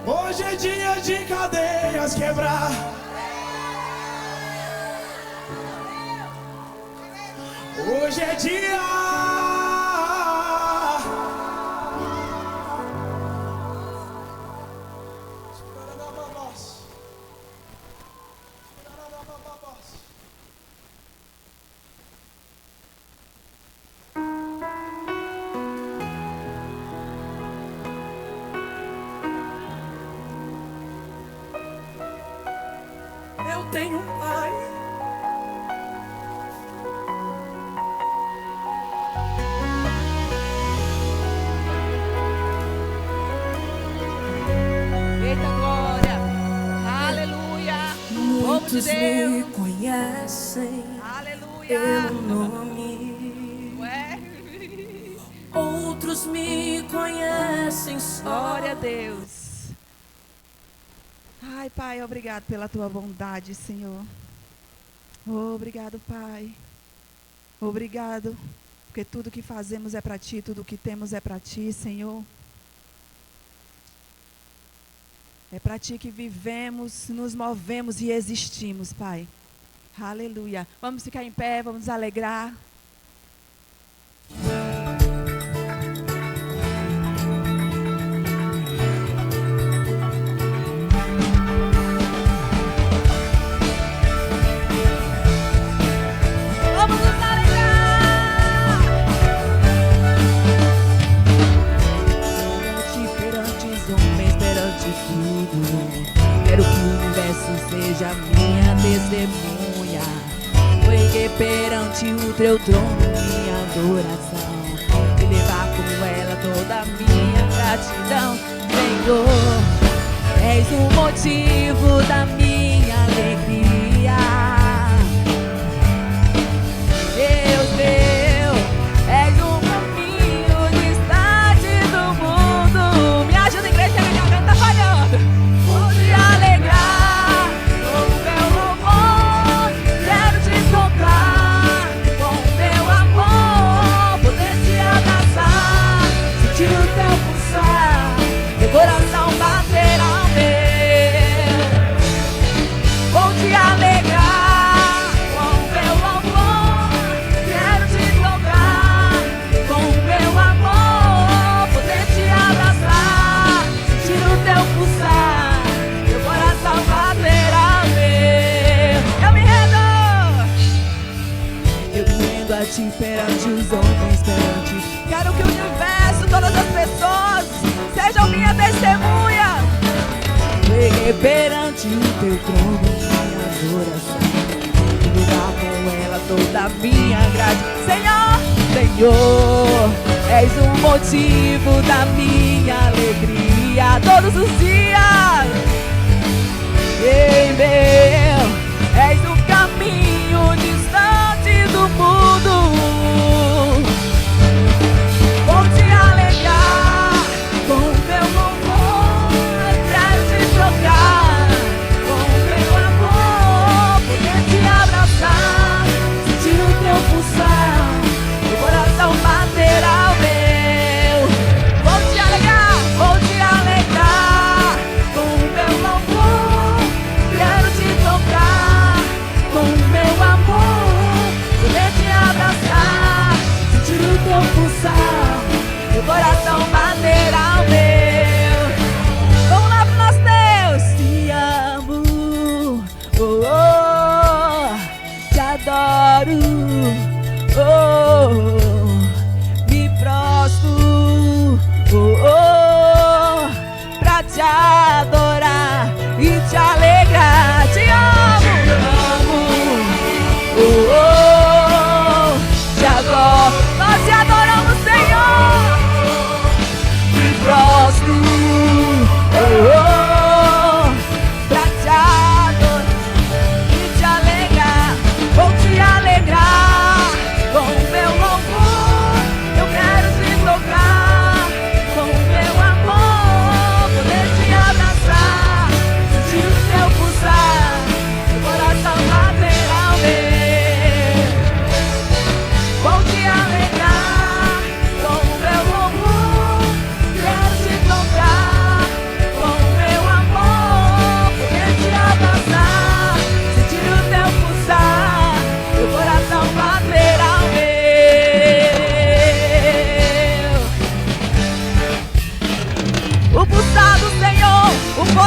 Hoje é dia de cadeias quebrar. Hoje é dia. Eu tenho um pai. Eita glória, aleluia. Muitos me conhecem Aleluia. pelo nome, Ué. outros me conhecem só. Glória a Deus. Ai, Pai, obrigado pela tua bondade, Senhor. Obrigado, Pai. Obrigado, porque tudo que fazemos é para Ti, tudo que temos é para Ti, Senhor. É para Ti que vivemos, nos movemos e existimos, Pai. Aleluia. Vamos ficar em pé, vamos nos alegrar. Vamos nos alegrar. Perante os homens, perante tudo, quero que o universo seja minha testemunha. Vou erguer perante o teu trono minha adoração e levar como ela toda a minha gratidão. Senhor, és o motivo da minha alegria. Deus meu, és o caminho distante do mundo. Me ajuda, igreja, que a minha garganta tá falhando. Vou te alegrar com o meu louvor. Quero te tocar com o meu amor. Poder te abraçar, sentir o teu pulsar, meu coração bater ao meu. Vou te alegrar com o meu louvor. Quero te tocar com o meu amor. Poder te abraçar, sentir o teu pulsar, meu coração bater ao meu. Eu me rendo a ti perante os homens, perante. Quero que o universo, todas as pessoas sejam minha testemunha. Cheguei perante o teu trono, minha adoração, e lugar com ela toda a minha gratidão. Senhor, Senhor, és o motivo da minha alegria todos os dias. Ei, meu, és o caminho distante do mundo. Vou te alegrar com o meu louvor. Quero te tocar com o meu amor. Poder te abraçar, sentir o teu pulsar, meu coração bater ao meu. Vou te alegrar, vou te alegrar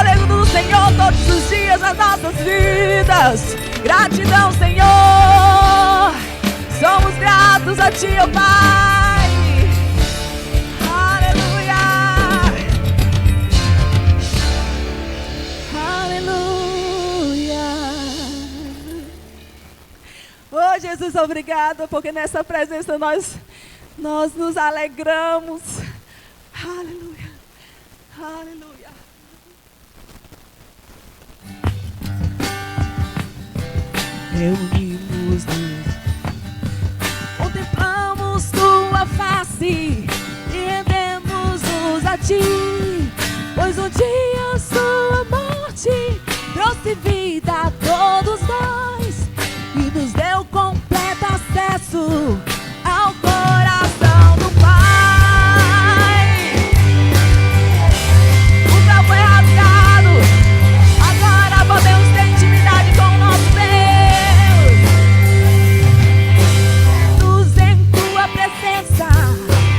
fôlego do Senhor todos os dias das nossas vidas. Gratidão, Senhor. Somos gratos a Ti, ó Pai. Aleluia. Aleluia. Oh, Jesus, obrigado, porque nessa presença nós nos alegramos. Aleluia. Aleluia. Reunimos-nos, contemplamos Tua face e rendemos-nos a Ti, pois um dia Sua morte trouxe vida a todos nós e nos deu completo acesso ao coração do Pai. O véu foi rasgado, agora podemos ter intimidade com o nosso Deus. Nos em Tua presença,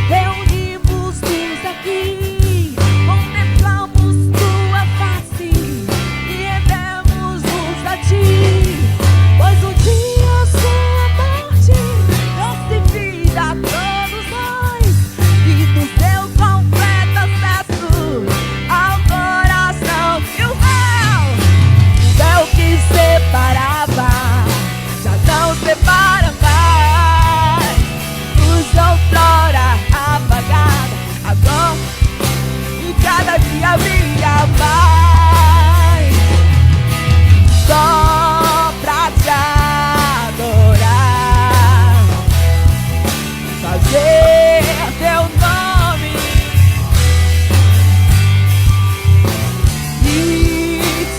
reunimos-nos aqui, contemplamos Tua face e rendemos-nos a Ti, pois um dia Sua morte trouxe vida a todos nós e nos deu completo acesso ao coração. E o véu que separava já não separa mais, luz outrora apagada, agora e cada dia brilha mais. Só pra Te adorar, fazer Teu nome e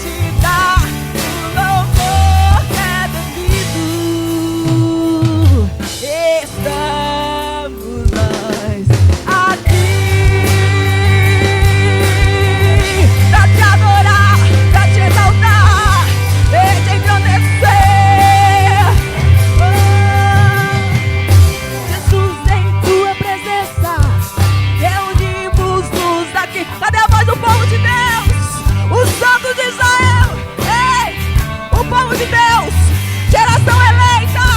Te dar o louvor que é devido. Estamos nós aqui pra Te adorar, pra Te exaltar e Te engrandecer. Jesus, em Tua presença, reunimos-nos aqui. Cadê a voz do povo de Deus? Os santos de Israel. Ei, o povo de Deus, geração eleita,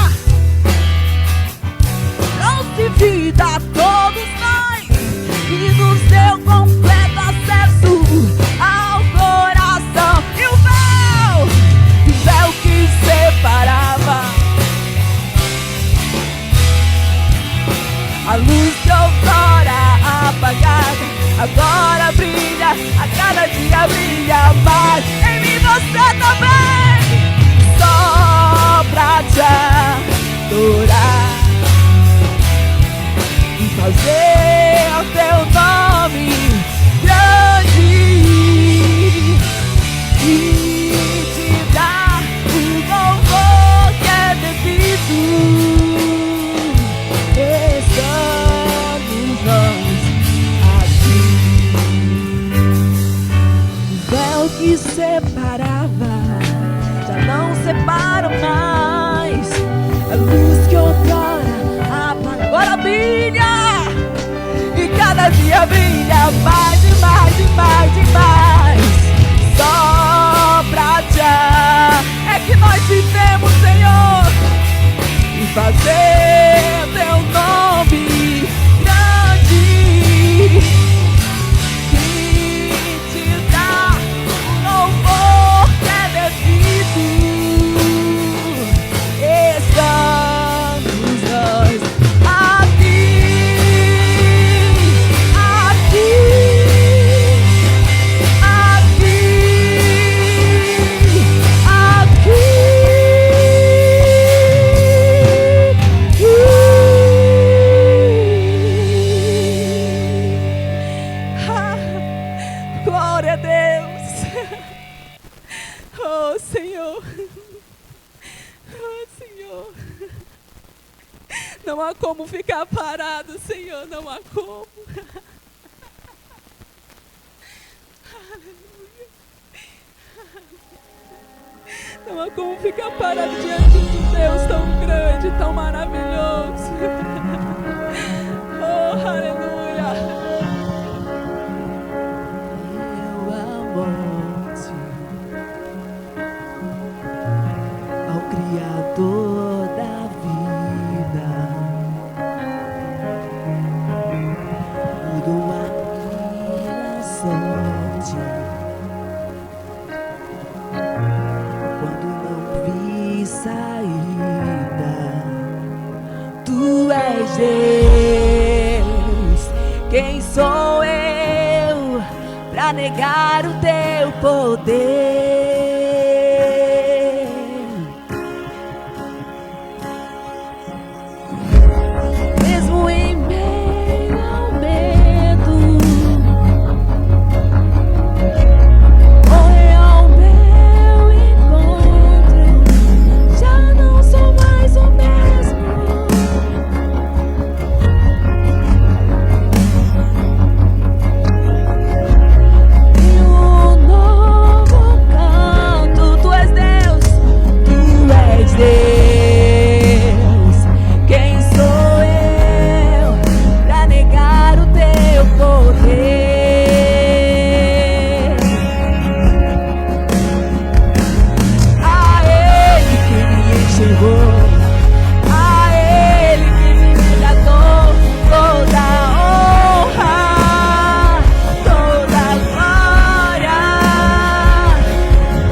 trouxe vida a todos nós e nos deu completo acesso ao coração. E o véu que separava, a luz que outrora apagada, agora brilha, a cada dia brilha mais. Em mim você também, só pra Te adorar e fazer o Teu nome grande e Te dar o louvor que é devido. Estamos nós aqui. O véu que separava já não separa mais, a luz que outrora apaga, agora brilha e cada dia brilha mais e mais e mais e mais. Só pra Te é que nós vivemos, Senhor, e fazer Teu nome grande e Te dar o louvor que é devido. Estamos nós aqui, aqui, aqui, aqui. Glória a Deus. Oh, Senhor. Oh, Senhor. Não há como ficar parado, Senhor. Não há como. Aleluia. Não há como ficar parado diante de um Deus tão grande, tão maravilhoso. Oh, aleluia. Meu amor sorte. Quando não vi saída, tu és Deus. Quem sou eu pra negar o teu poder? Mesmo em meio ao medo, corre ao meu encontro. Já não sou mais o mesmo. E um novo canto. Tu és Deus, tu és Deus. Quem sou eu pra negar o teu poder? A Ele que me enxergou, a Ele que me resgatou, toda honra, toda glória.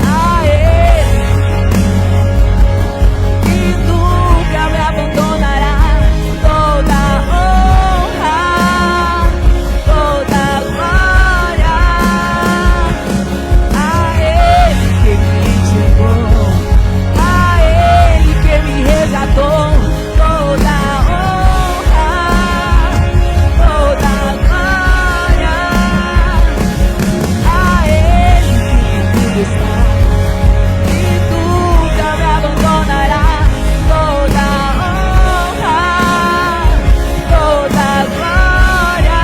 A Ele que nunca me abandonará, toda honra, toda glória. A Ele que me enxergou, a Ele que me resgatou, toda honra, toda glória. A Ele que comigo está e nunca me abandonará, toda honra, toda glória.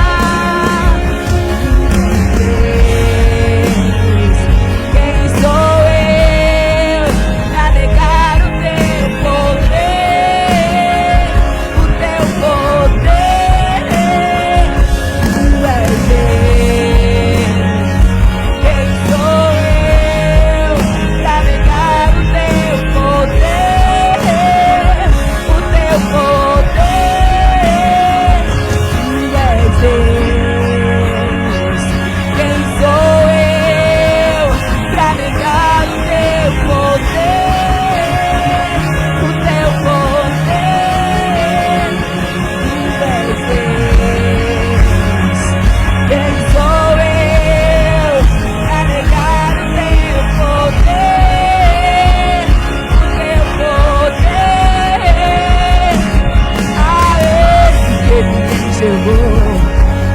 Deus, quem sou eu pra negar o teu poder? O teu poder, tu és Deus. Quem sou eu pra negar o teu poder? O teu poder, tu és Deus. Quem sou eu pra negar o teu poder? O teu poder, tu és Deus. Quem sou eu pra negar o teu poder? O teu poder. A Ele que me enxergou,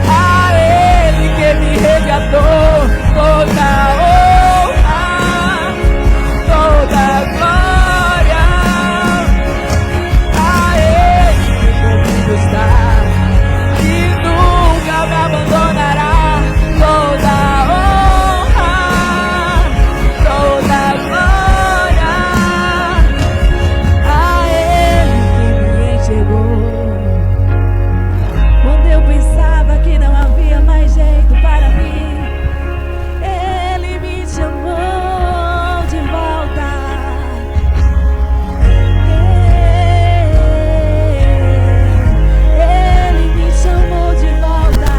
a Ele que me resgatou, toda honra, toda glória. A Ele que comigo está e nunca me abandonará, toda honra, toda glória. A Ele que me enxergou quando eu pensava que não havia mais jeito para mim. Ele me chamou de volta. Ele me chamou de volta.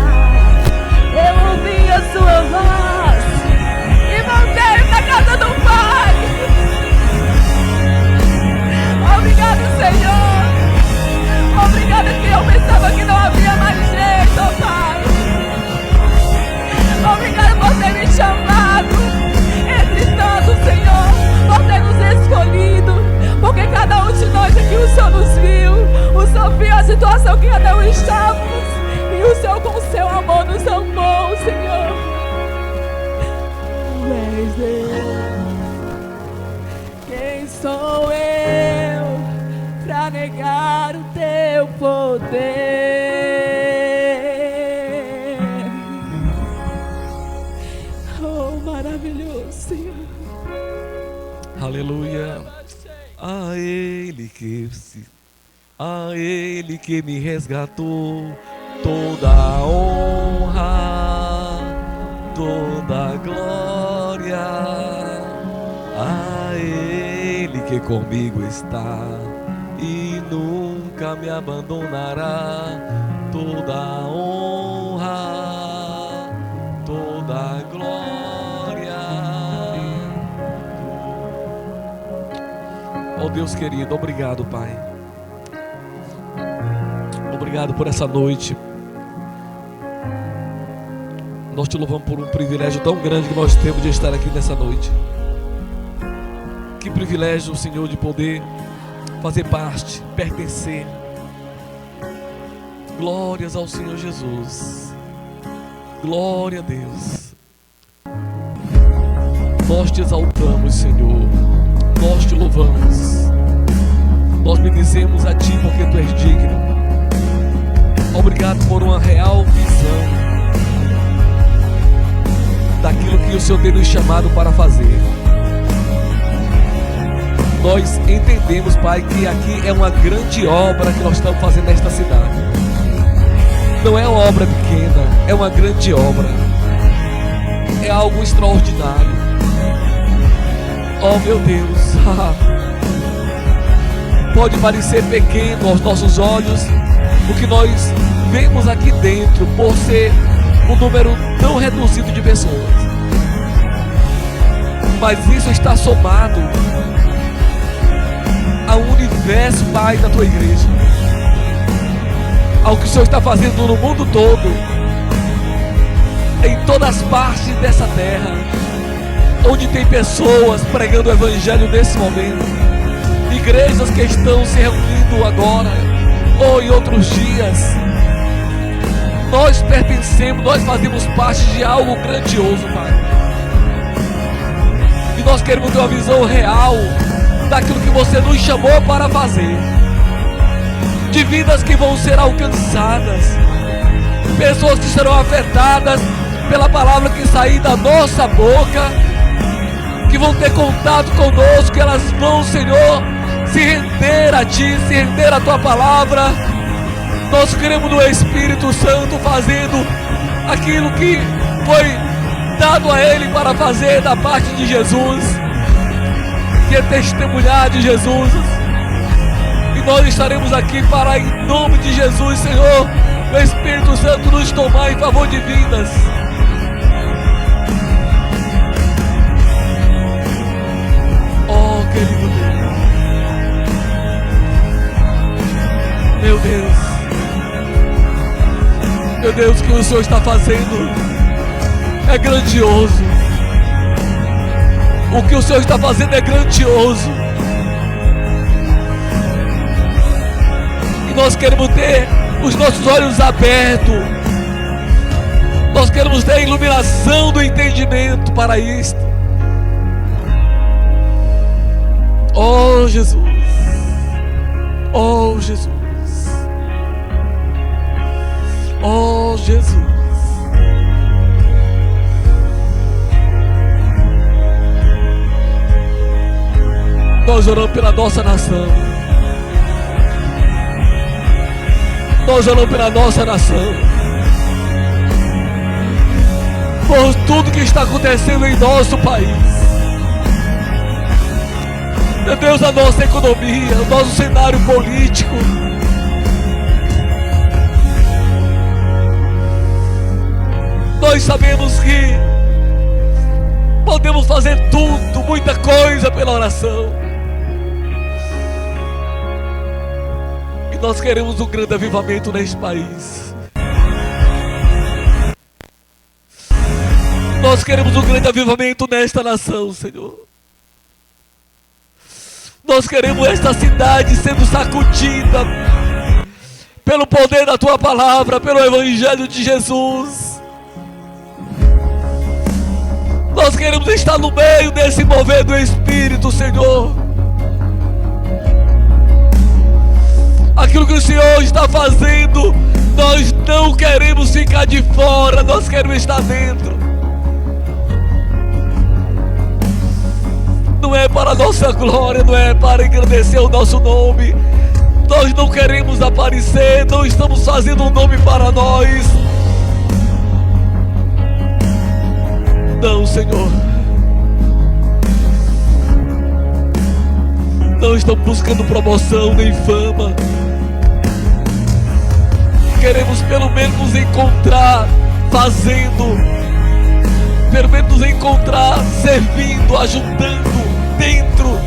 Eu ouvi a sua voz e voltei pra casa do Pai. Obrigado, Senhor. Obrigado que eu pensava que não havia mais jeito, oh Pai. Obrigado por ter me chamado entre tantos, Senhor, por ter nos escolhido, porque cada um de nós aqui o Senhor nos viu, o Senhor viu a situação que cada um estávamos e o Senhor com o seu amor nos amou, Senhor. Tu és Deus. Quem sou eu pra negar o teu poder? Oh, maravilhoso, Senhor. Aleluia. A Ele que me resgatou, toda a honra, toda a glória. A Ele que comigo está e nunca me abandonará, toda a honra, toda Oh Deus querido, obrigado, Pai. Obrigado por essa noite. Nós te louvamos por um privilégio tão grande que nós temos de estar aqui nessa noite. Que privilégio, Senhor, de poder fazer parte, pertencer. Glórias ao Senhor Jesus. Glória a Deus. Nós te exaltamos, Senhor. Nós te louvamos. Nós bendizemos a Ti porque Tu és digno. Obrigado por uma real visão daquilo que o Senhor tem nos chamado para fazer. Nós entendemos, Pai, que aqui é uma grande obra que nós estamos fazendo nesta cidade. Não é uma obra pequena, é uma grande obra. É algo extraordinário. Oh meu Deus. Pode parecer pequeno aos nossos olhos o que nós vemos aqui dentro, por ser um número tão reduzido de pessoas. Mas isso está somado ao universo, Pai, da Tua igreja, ao que o Senhor está fazendo no mundo todo, em todas as partes dessa terra, onde tem pessoas pregando o Evangelho nesse momento, igrejas que estão se reunindo agora ou em outros dias. Nós pertencemos, nós fazemos parte de algo grandioso, Pai. E nós queremos ter uma visão real daquilo que você nos chamou para fazer, de vidas que vão ser alcançadas, pessoas que serão afetadas pela palavra que sair da nossa boca, que vão ter contato conosco, que elas vão, Senhor, se render a Ti, se render a Tua palavra. Nós cremos no Espírito Santo fazendo aquilo que foi dado a Ele para fazer da parte de Jesus, que é testemunhar de Jesus. E nós estaremos aqui para, em nome de Jesus, Senhor, o Espírito Santo nos tomar em favor de vidas. Oh, querido Deus. Meu Deus. Meu Deus, o que o Senhor está fazendo é grandioso. O que o Senhor está fazendo é grandioso. E nós queremos ter os nossos olhos abertos. Nós queremos ter a iluminação do entendimento para isto. Oh Jesus. Oh Jesus. Oh Jesus. Nós oramos pela nossa nação. Nós oramos pela nossa nação, por tudo que está acontecendo em nosso país. Meu Deus, a nossa economia, o nosso cenário político. Nós sabemos que podemos fazer tudo, muita coisa pela oração. E nós queremos um grande avivamento neste país. Nós queremos um grande avivamento nesta nação, Senhor. Nós queremos esta cidade sendo sacudida pelo poder da Tua palavra, pelo Evangelho de Jesus. Nós queremos estar no meio desse mover do Espírito, Senhor. Aquilo que o Senhor está fazendo, nós não queremos ficar de fora, nós queremos estar dentro. Não é para a nossa glória, não é para engrandecer o nosso nome. Nós não queremos aparecer, não estamos fazendo um nome para nós. Não, Senhor. Não estamos buscando promoção nem fama. Queremos pelo menos nos encontrar fazendo, pelo menos nos encontrar servindo, ajudando dentro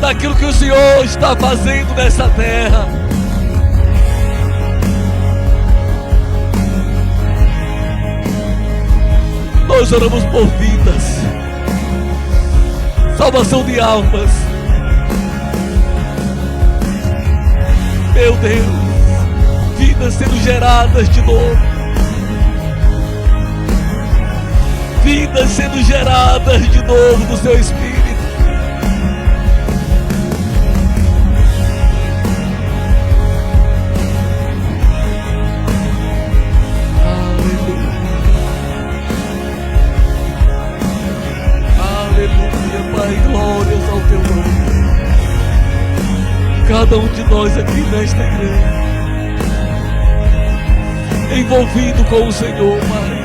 daquilo que o Senhor está fazendo nessa terra. Nós oramos por vidas, salvação de almas. Meu Deus, vidas sendo geradas de novo, vidas sendo geradas de novo do seu Espírito. Glórias ao teu nome. Cada um de nós aqui nesta igreja, envolvido com o Senhor, Pai,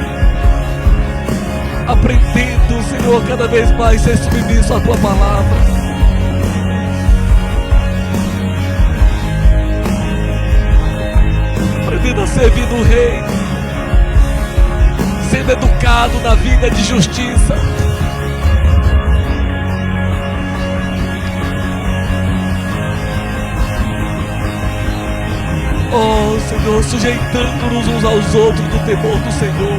aprendendo, Senhor, cada vez mais a ser submisso à tua palavra, aprendendo a servir no Rei, sendo educado na vida de justiça. Oh, Senhor, sujeitando-nos uns aos outros no temor do Senhor.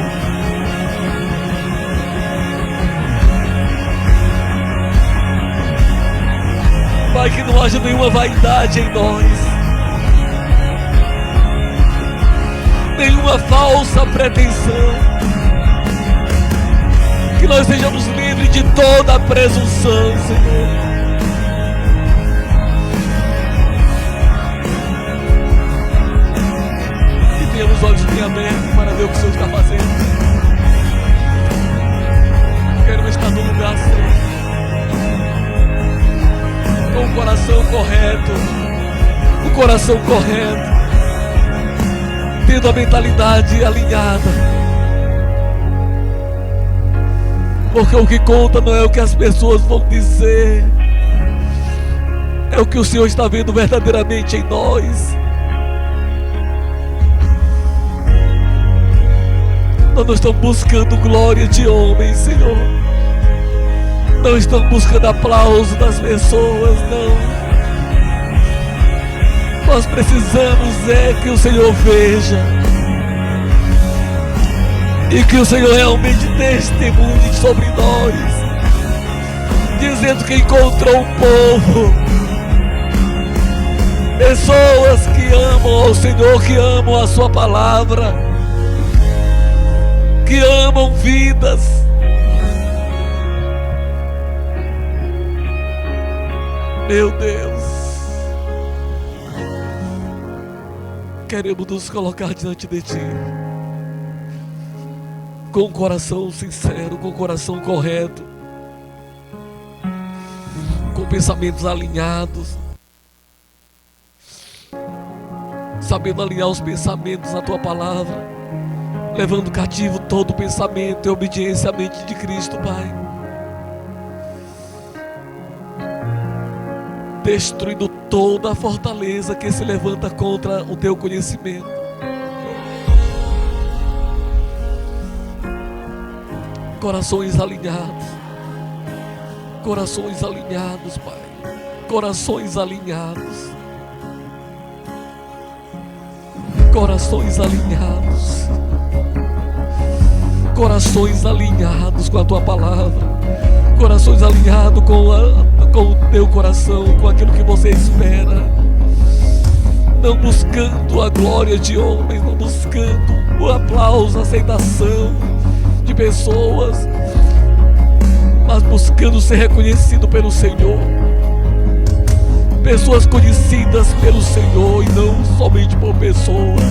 Pai, que não haja nenhuma vaidade em nós, nenhuma falsa pretensão, que nós sejamos livres de toda a presunção, Senhor. Tenha os olhos bem abertos para ver o que o Senhor está fazendo. Queremos estar no lugar certo, com o coração correto, tendo a mentalidade alinhada, porque o que conta não é o que as pessoas vão dizer, é o que o Senhor está vendo verdadeiramente em nós. Nós não estamos buscando glória de homens, Senhor. Não estamos buscando aplauso das pessoas, não. Nós precisamos que o Senhor veja, e que o Senhor realmente testemunhe sobre nós, dizendo que encontrou um povo, pessoas que amam ao Senhor, que amam a sua palavra, que amam vidas. Meu Deus, queremos nos colocar diante de Ti, com o coração sincero, com o coração correto, com pensamentos alinhados, sabendo alinhar os pensamentos à Tua palavra, levando cativo todo pensamento em obediência à mente de Cristo, Pai. Destruindo toda a fortaleza que se levanta contra o Teu conhecimento. Corações alinhados, Pai. Corações alinhados. Corações alinhados. Corações alinhados com a Tua palavra, corações alinhados com o Teu coração, com aquilo que você espera, não buscando a glória de homens, não buscando o aplauso, a aceitação de pessoas, mas buscando ser reconhecido pelo Senhor, pessoas conhecidas pelo Senhor e não somente por pessoas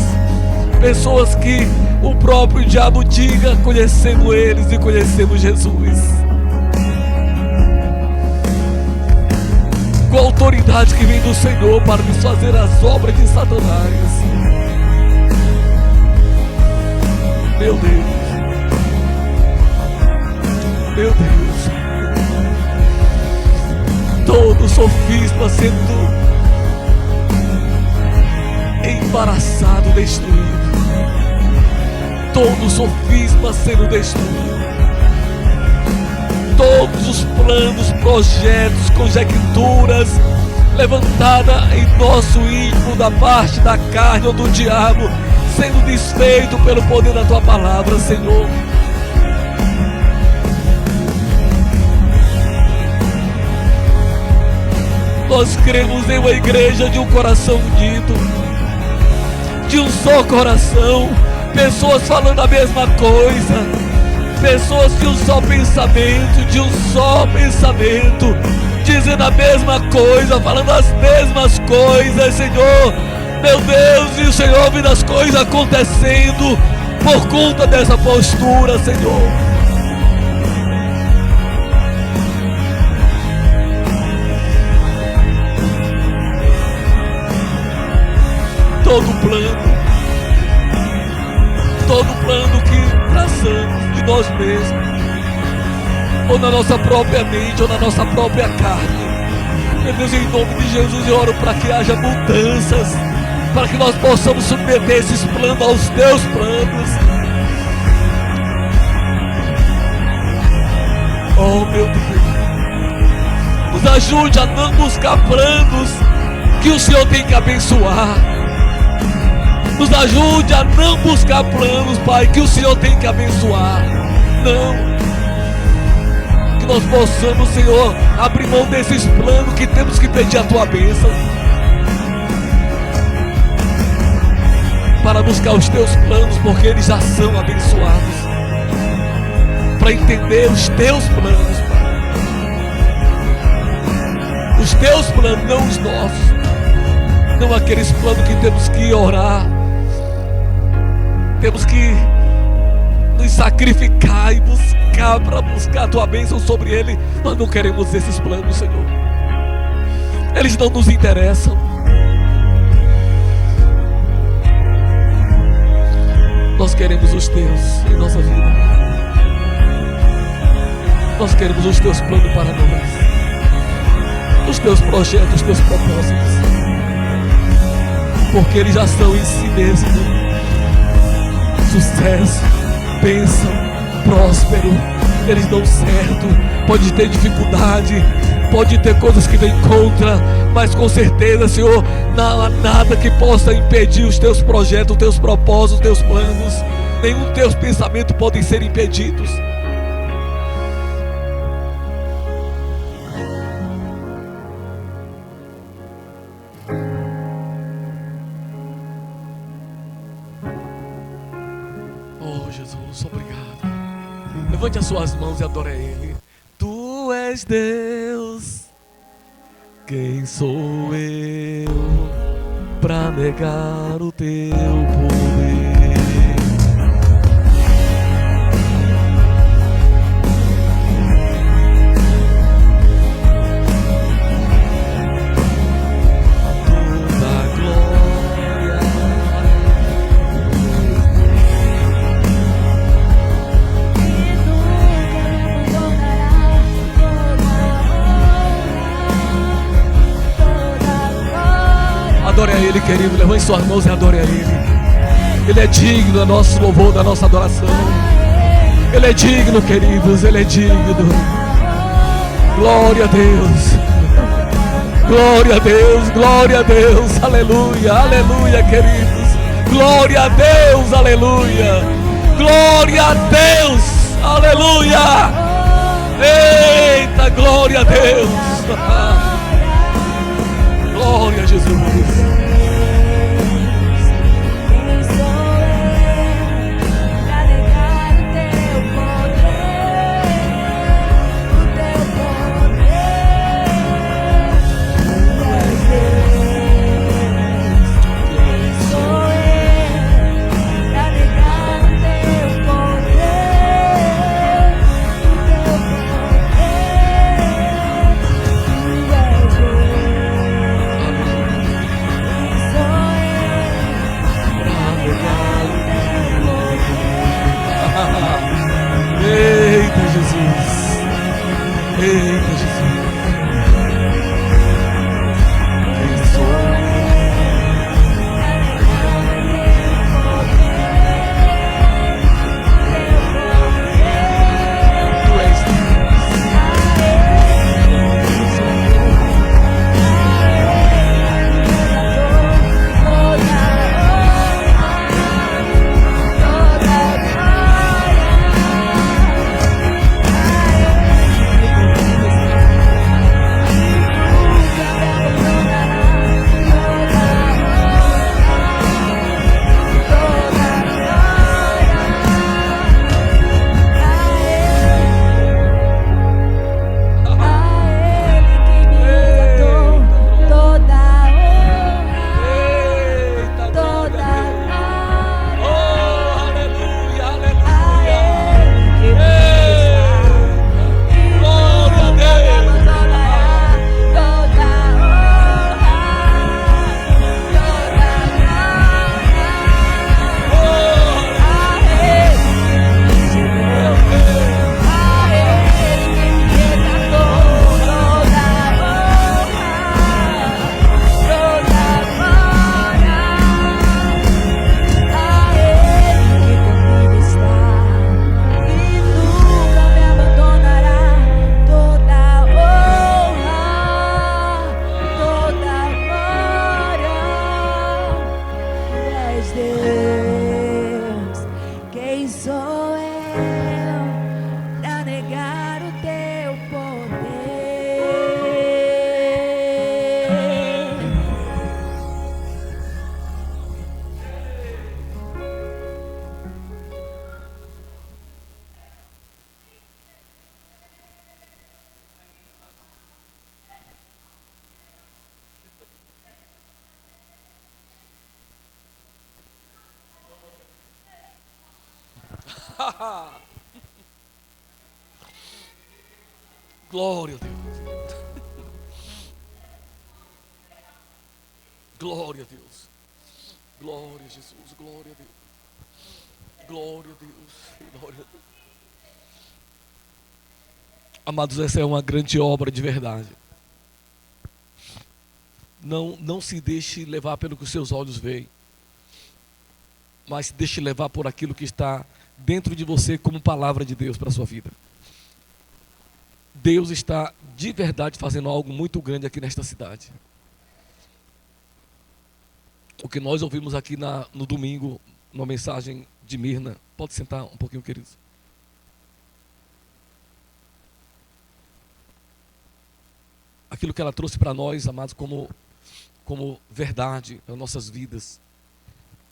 que o próprio diabo diga, conhecendo eles e conhecendo Jesus, com a autoridade que vem do Senhor para desfazer as obras de Satanás. Meu Deus, todo sofisma sendo embaraçado, destruído, todo sofisma sendo destruído, todos os planos, projetos, conjecturas levantada em nosso íntimo da parte da carne ou do diabo, sendo desfeito pelo poder da tua palavra, Senhor. Nós cremos em uma igreja de um coração unido, de um só coração, pessoas falando a mesma coisa, pessoas de um só pensamento, dizendo a mesma coisa, falando as mesmas coisas, Senhor. Meu Deus, e o Senhor vendo as coisas acontecendo por conta dessa postura, Senhor. Todo plano que traçamos de nós mesmos, ou na nossa própria mente, ou na nossa própria carne, meu Deus, em nome de Jesus eu oro para que haja mudanças, para que nós possamos submeter esses planos aos teus planos. Oh meu Deus, nos ajude a não buscar planos que o Senhor tem que abençoar. Nos ajude a não buscar planos, Pai, que o Senhor tem que abençoar. Não. Que nós possamos, Senhor, abrir mão desses planos que temos que pedir a tua bênção, para buscar os teus planos, porque eles já são abençoados. Para entender os teus planos, Pai. Os teus planos, não os nossos. Não aqueles planos que temos que orar, temos que nos sacrificar e buscar, para buscar a tua bênção sobre ele. Nós não queremos esses planos, Senhor. Eles não nos interessam. Nós queremos os teus em nossa vida. Nós queremos os teus planos para nós, os teus projetos, os teus propósitos, porque eles já são em si mesmo sucesso, bênção, próspero. Eles dão certo. Pode ter dificuldade, pode ter coisas que vêm contra, mas com certeza, Senhor, não há nada que possa impedir os teus projetos, os teus propósitos, os teus planos. Nenhum teus pensamentos podem ser impedidos. Jesus, obrigado. Levante as suas mãos e adore a Ele. Tu és Deus, quem sou eu para negar o teu poder? Adore a Ele, querido. Levante suas mãos e adore a Ele. Ele é digno do nosso louvor, da nossa adoração. Ele é digno, queridos. Ele é digno. Glória a Deus. Glória a Deus. Glória a Deus. Aleluia. Aleluia, queridos. Glória a Deus. Aleluia. Glória a Deus. Aleluia. Eita, glória a Deus. Glória a Jesus. Glória a Deus. Glória a Deus. Glória a Jesus. Glória a Deus. Glória a Deus. Glória a Deus. Amados, essa é uma grande obra de verdade. Não se deixe levar pelo que os seus olhos veem, mas se deixe levar por aquilo que está dentro de você como palavra de Deus para a sua vida. Deus está de verdade fazendo algo muito grande aqui nesta cidade. O que nós ouvimos aqui no domingo, numa mensagem de Mirna. Pode sentar um pouquinho, queridos. Aquilo que ela trouxe para nós, amados, como verdade nas nossas vidas,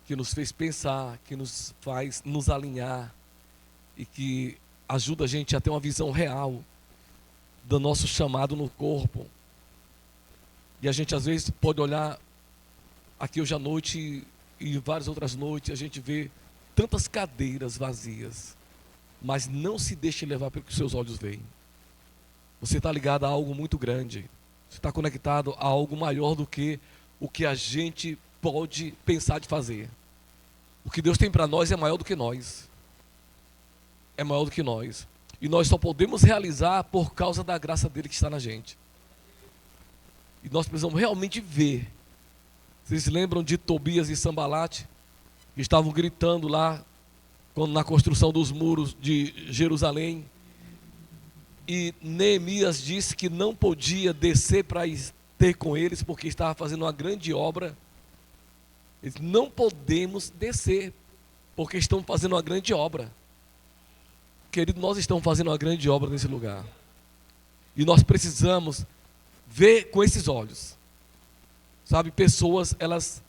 que nos fez pensar, que nos faz nos alinhar e que ajuda a gente a ter uma visão real do nosso chamado no corpo. E a gente às vezes pode olhar aqui hoje à noite e várias outras noites, a gente vê tantas cadeiras vazias, mas não se deixe levar pelo que os seus olhos veem. Você está ligado a algo muito grande. Você está conectado a algo maior do que o que a gente pode pensar de fazer. O que Deus tem para nós é maior do que nós. É maior do que nós. E nós só podemos realizar por causa da graça dele que está na gente. E nós precisamos realmente ver. Vocês se lembram de Tobias e Sambalate? Que estavam gritando lá na construção dos muros de Jerusalém. E Neemias disse que não podia descer para ter com eles, porque estava fazendo uma grande obra. Eles não podemos descer, porque estão fazendo uma grande obra. Querido, nós estamos fazendo uma grande obra nesse lugar. E nós precisamos ver com esses olhos. Sabe, pessoas, elas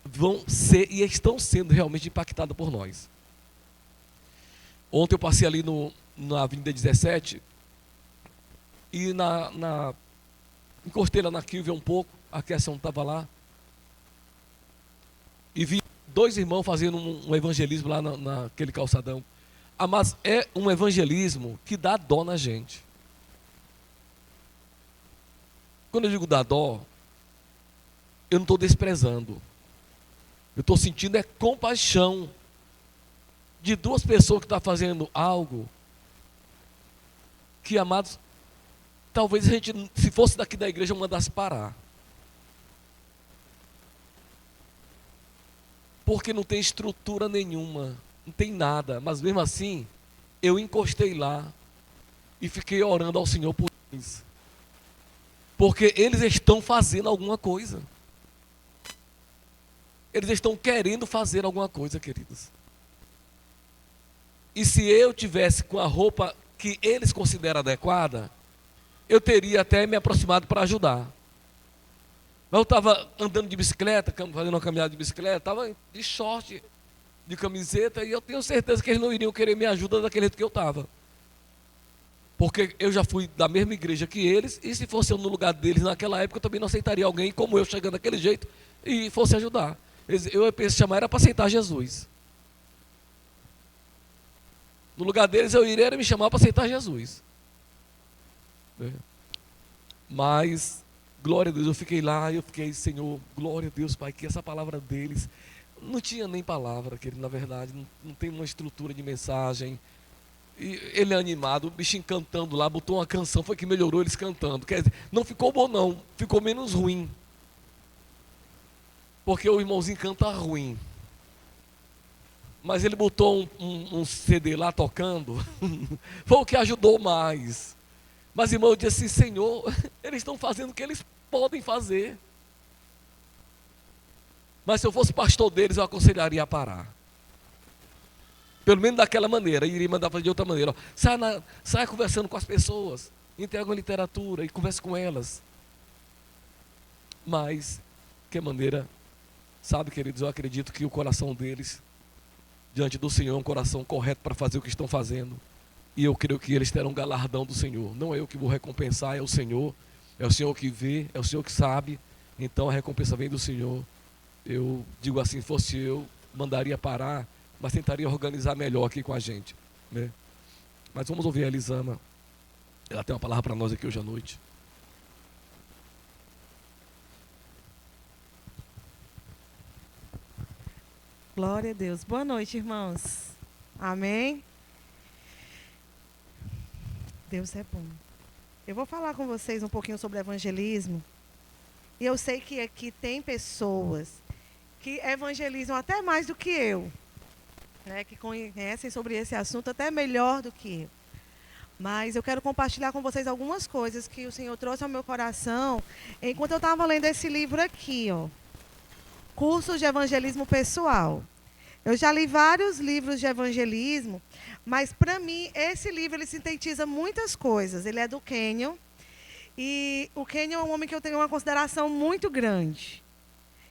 vão ser e estão sendo realmente impactadas por nós. Ontem eu passei ali na Avenida 17 e encostei lá na Kilvia um pouco, a Kesson estava lá, e vi dois irmãos fazendo um evangelismo lá naquele calçadão. Mas é um evangelismo que dá dó na gente. Quando eu digo dá dó, eu não estou desprezando. Eu estou sentindo compaixão de duas pessoas que estão fazendo algo que, amados, talvez a gente, se fosse daqui da igreja, mandasse parar. Porque não tem estrutura nenhuma, não tem nada. Mas mesmo assim, eu encostei lá e fiquei orando ao Senhor por eles. Porque eles estão fazendo alguma coisa. Eles estão querendo fazer alguma coisa, queridos. E se eu tivesse com a roupa que eles consideram adequada, eu teria até me aproximado para ajudar. Mas eu estava andando de bicicleta, fazendo uma caminhada de bicicleta, estava de short, de camiseta, e eu tenho certeza que eles não iriam querer minha ajuda daquele jeito que eu estava. Porque eu já fui da mesma igreja que eles, e se fosse eu no lugar deles naquela época, eu também não aceitaria alguém como eu chegando daquele jeito e fosse ajudar. Eu pensei chamar era para aceitar Jesus. No lugar deles eu iria me chamar para aceitar Jesus. Mas, glória a Deus, eu fiquei lá, eu fiquei, Senhor, glória a Deus, Pai, que essa palavra deles, não tinha nem palavra, que ele, na verdade, não tem uma estrutura de mensagem. E ele é animado, o bichinho cantando lá, botou uma canção, foi que melhorou eles cantando. Quer dizer, não ficou bom não, ficou menos ruim. Porque o irmãozinho canta ruim. Mas ele botou um CD lá tocando, foi o que ajudou mais. Mas irmão, eu disse assim, Senhor, eles estão fazendo o que eles podem fazer. Mas se eu fosse pastor deles, eu aconselharia a parar. Pelo menos daquela maneira, iria mandar fazer de outra maneira. Ó, saia conversando com as pessoas, entrega uma literatura e converse com elas. Mas, de que maneira, sabe, queridos, eu acredito que o coração deles, diante do Senhor, é um coração correto para fazer o que estão fazendo. E eu creio que eles terão um galardão do Senhor. Não é eu que vou recompensar, é o Senhor. É o Senhor que vê, é o Senhor que sabe. Então a recompensa vem do Senhor. Eu digo assim, fosse eu, mandaria parar mas tentaria organizar melhor aqui com a gente, né? Mas vamos ouvir a Elisama. Ela tem uma palavra para nós aqui hoje à noite. Glória a Deus. Boa noite, irmãos. Amém? Deus é bom. Eu vou falar com vocês um pouquinho sobre evangelismo. E eu sei que aqui tem pessoas que evangelizam até mais do que eu, né, que conhecem sobre esse assunto até melhor do que eu. Mas eu quero compartilhar com vocês algumas coisas que o Senhor trouxe ao meu coração enquanto eu estava lendo esse livro aqui, ó. Cursos de Evangelismo Pessoal. Eu já li vários livros de evangelismo, mas para mim esse livro ele sintetiza muitas coisas. Ele é do Kenyon, e o Kenyon é um homem que eu tenho uma consideração muito grande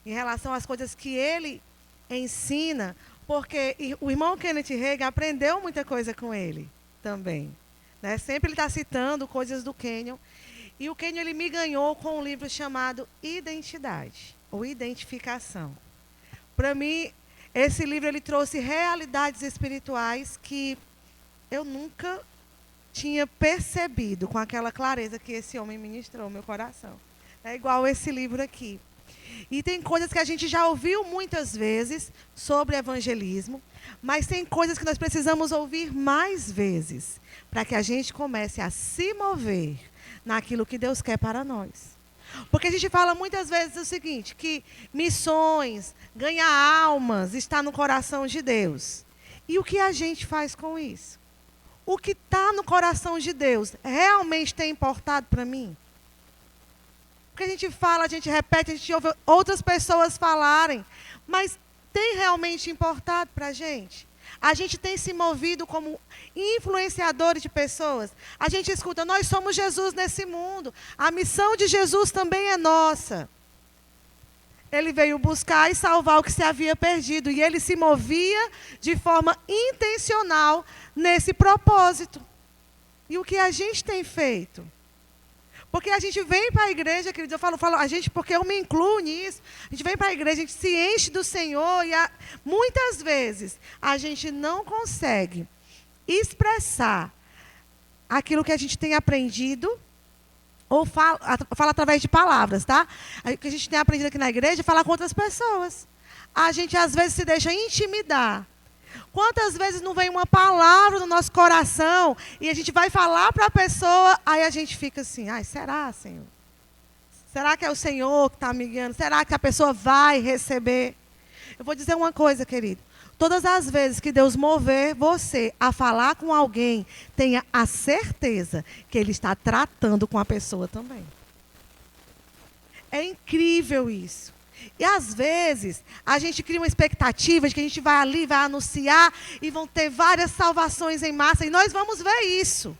em relação às coisas que ele ensina, porque o irmão Kenneth Hagin aprendeu muita coisa com ele também, né? Sempre ele está citando coisas do Kenyon, e o Kenyon ele me ganhou com um livro chamado Identidade, ou Identificação. Para mim, esse livro ele trouxe realidades espirituais que eu nunca tinha percebido com aquela clareza que esse homem ministrou no meu coração. É igual esse livro aqui. E tem coisas que a gente já ouviu muitas vezes sobre evangelismo, mas tem coisas que nós precisamos ouvir mais vezes para que a gente comece a se mover naquilo que Deus quer para nós. Porque a gente fala muitas vezes o seguinte, que missões, ganhar almas, está no coração de Deus. E o que a gente faz com isso? O que está no coração de Deus realmente tem importado para mim? Porque a gente fala, a gente repete, a gente ouve outras pessoas falarem, mas tem realmente importado para a gente? A gente tem se movido como influenciadores de pessoas. A gente escuta, nós somos Jesus nesse mundo. A missão de Jesus também é nossa. Ele veio buscar e salvar o que se havia perdido. E ele se movia de forma intencional nesse propósito. E o que a gente tem feito? Porque a gente vem para a igreja, queridos, eu falo a gente porque eu me incluo nisso. A gente vem para a igreja, a gente se enche do Senhor e muitas vezes a gente não consegue expressar aquilo que a gente tem aprendido ou fala através de palavras, tá? O que a gente tem aprendido aqui na igreja, falar com outras pessoas. A gente às vezes se deixa intimidar. Quantas vezes não vem uma palavra no nosso coração e a gente vai falar para a pessoa, aí a gente fica assim, ai, será, Senhor? Será que é o Senhor que está me guiando? Será que a pessoa vai receber? Eu vou dizer uma coisa, querido. Todas as vezes que Deus mover você a falar com alguém, tenha a certeza que Ele está tratando com a pessoa também. É incrível isso. E às vezes, a gente cria uma expectativa de que a gente vai ali, vai anunciar e vão ter várias salvações em massa. E nós vamos ver isso.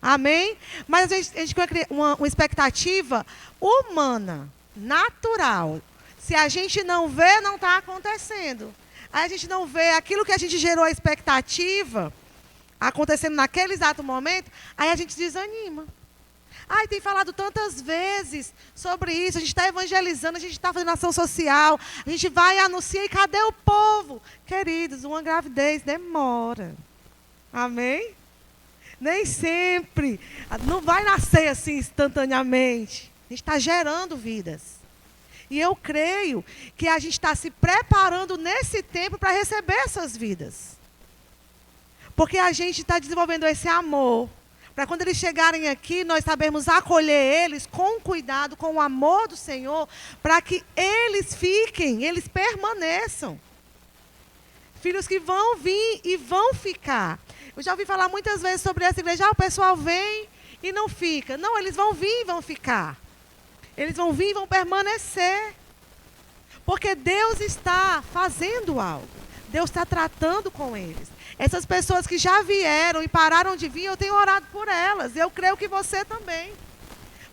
Amém? Mas a gente cria uma expectativa humana, natural. Se a gente não vê, não está acontecendo. Aí a gente não vê aquilo que a gente gerou a expectativa acontecendo naquele exato momento, aí a gente desanima. Ai, tem falado tantas vezes sobre isso, a gente está evangelizando, a gente está fazendo ação social, a gente vai e anuncia, e cadê o povo? Queridos, uma gravidez demora. Amém? Nem sempre. Não vai nascer assim instantaneamente. A gente está gerando vidas. E eu creio que a gente está se preparando nesse tempo para receber essas vidas. Porque a gente está desenvolvendo esse amor. Para quando eles chegarem aqui, nós sabermos acolher eles com cuidado, com o amor do Senhor, para que eles fiquem, eles permaneçam. Filhos que vão vir e vão ficar. Eu já ouvi falar muitas vezes sobre essa igreja, o pessoal vem e não fica. Não, eles vão vir e vão ficar. Eles vão vir e vão permanecer. Porque Deus está fazendo algo. Deus está tratando com eles. Essas pessoas que já vieram e pararam de vir, eu tenho orado por elas. Eu creio que você também.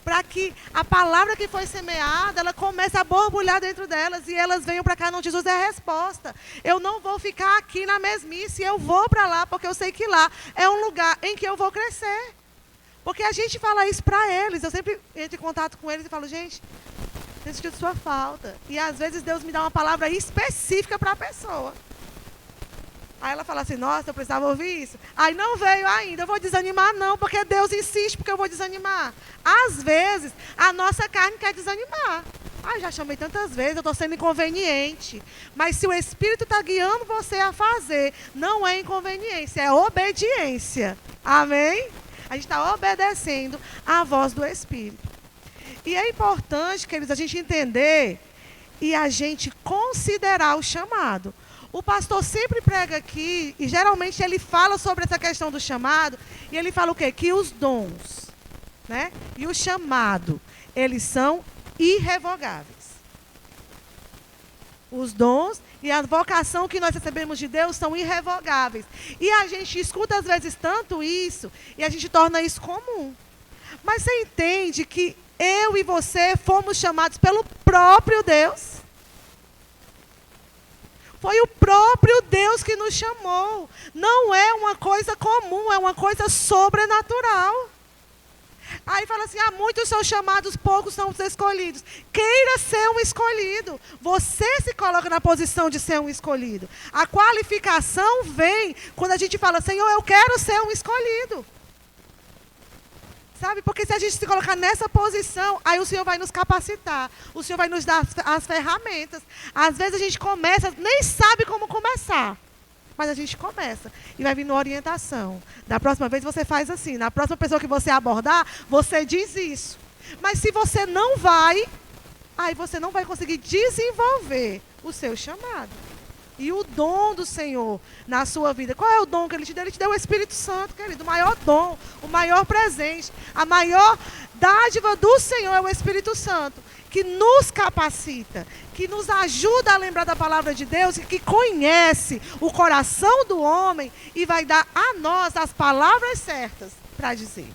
Para que a palavra que foi semeada, ela comece a borbulhar dentro delas e elas venham para cá. Não, Jesus é a resposta. Eu não vou ficar aqui na mesmice, eu vou para lá, porque eu sei que lá é um lugar em que eu vou crescer. Porque a gente fala isso para eles. Eu sempre entro em contato com eles e falo, gente, tenho sentido sua falta. E às vezes Deus me dá uma palavra específica para a pessoa. Aí ela fala assim, nossa, eu precisava ouvir isso. Aí não veio ainda, eu vou desanimar não, porque Deus insiste porque eu vou desanimar. Às vezes, a nossa carne quer desanimar. Ah, já chamei tantas vezes, eu estou sendo inconveniente. Mas se o Espírito está guiando você a fazer, não é inconveniência, é obediência. Amém? A gente está obedecendo à voz do Espírito. E é importante, queridos, a gente entender e a gente considerar o chamado. O pastor sempre prega aqui, e geralmente ele fala sobre essa questão do chamado, e ele fala o quê? Que os dons, né, e o chamado, eles são irrevogáveis. Os dons e a vocação que nós recebemos de Deus são irrevogáveis. E a gente escuta às vezes tanto isso, e a gente torna isso comum. Mas você entende que eu e você fomos chamados pelo próprio Deus? Foi o próprio Deus que nos chamou. Não é uma coisa comum, é uma coisa sobrenatural. Aí fala assim, muitos são chamados, poucos são os escolhidos. Queira ser um escolhido. Você se coloca na posição de ser um escolhido. A qualificação vem quando a gente fala, Senhor, eu quero ser um escolhido. Sabe? Porque se a gente se colocar nessa posição, aí o Senhor vai nos capacitar. O Senhor vai nos dar as ferramentas. Às vezes a gente começa, nem sabe como começar. Mas a gente começa. E vai vindo orientação. Da próxima vez você faz assim. Na próxima pessoa que você abordar, você diz isso. Mas se você não vai, aí você não vai conseguir desenvolver o seu chamado. E o dom do Senhor na sua vida. Qual é o dom que Ele te deu? Ele te deu o Espírito Santo, querido. O maior dom, o maior presente, a maior dádiva do Senhor é o Espírito Santo, que nos capacita, que nos ajuda a lembrar da palavra de Deus, e que conhece o coração do homem e vai dar a nós as palavras certas para dizer.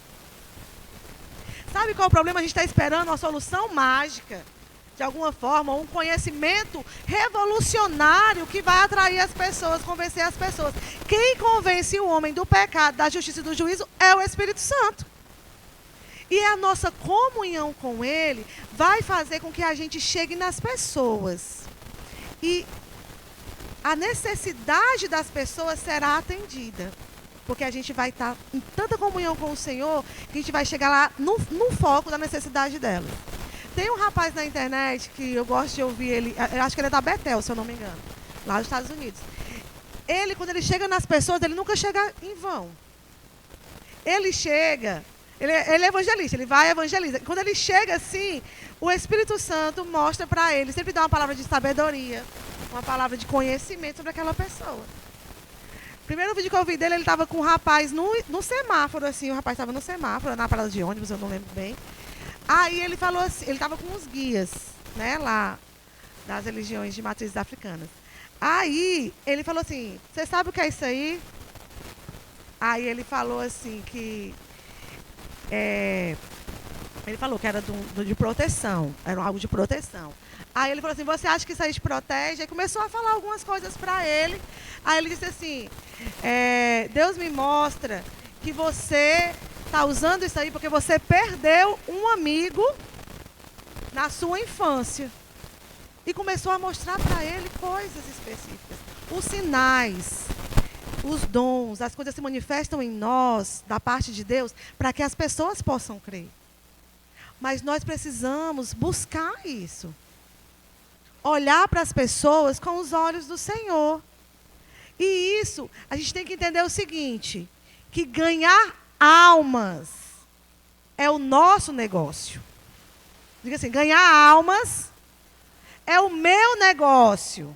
Sabe qual é o problema? A gente está esperando uma solução mágica. De alguma forma, um conhecimento revolucionário que vai atrair as pessoas, convencer as pessoas. Quem convence o homem do pecado, da justiça e do juízo é o Espírito Santo. E a nossa comunhão com Ele vai fazer com que a gente chegue nas pessoas. E a necessidade das pessoas será atendida. Porque a gente vai estar em tanta comunhão com o Senhor que a gente vai chegar lá no foco da necessidade delas. Tem um rapaz na internet que eu gosto de ouvir ele, eu acho que ele é da Betel, se eu não me engano, lá dos Estados Unidos. Ele, quando ele chega nas pessoas, ele nunca chega em vão. Ele chega, ele é evangelista, ele vai evangelizar. Quando ele chega assim, o Espírito Santo mostra para ele, sempre dá uma palavra de sabedoria, uma palavra de conhecimento sobre aquela pessoa. Primeiro vídeo que eu vi dele, ele estava com um rapaz no semáforo, assim, o rapaz estava no semáforo, na parada de ônibus, eu não lembro bem. Aí ele falou assim, ele estava com uns guias, né, lá, das religiões de matrizes africanas. Aí ele falou assim, você sabe o que é isso aí? Aí ele falou assim que, ele falou que era de proteção, era algo de proteção. Aí ele falou assim, você acha que isso aí te protege? Aí começou a falar algumas coisas para ele. Aí ele disse assim, Deus me mostra que você está usando isso aí porque você perdeu um amigo na sua infância. E começou a mostrar para ele coisas específicas. Os sinais, os dons, as coisas se manifestam em nós, da parte de Deus, para que as pessoas possam crer. Mas nós precisamos buscar isso. Olhar para as pessoas com os olhos do Senhor. E isso, a gente tem que entender o seguinte, que ganhar almas é o nosso negócio. Diga assim, ganhar almas é o meu negócio.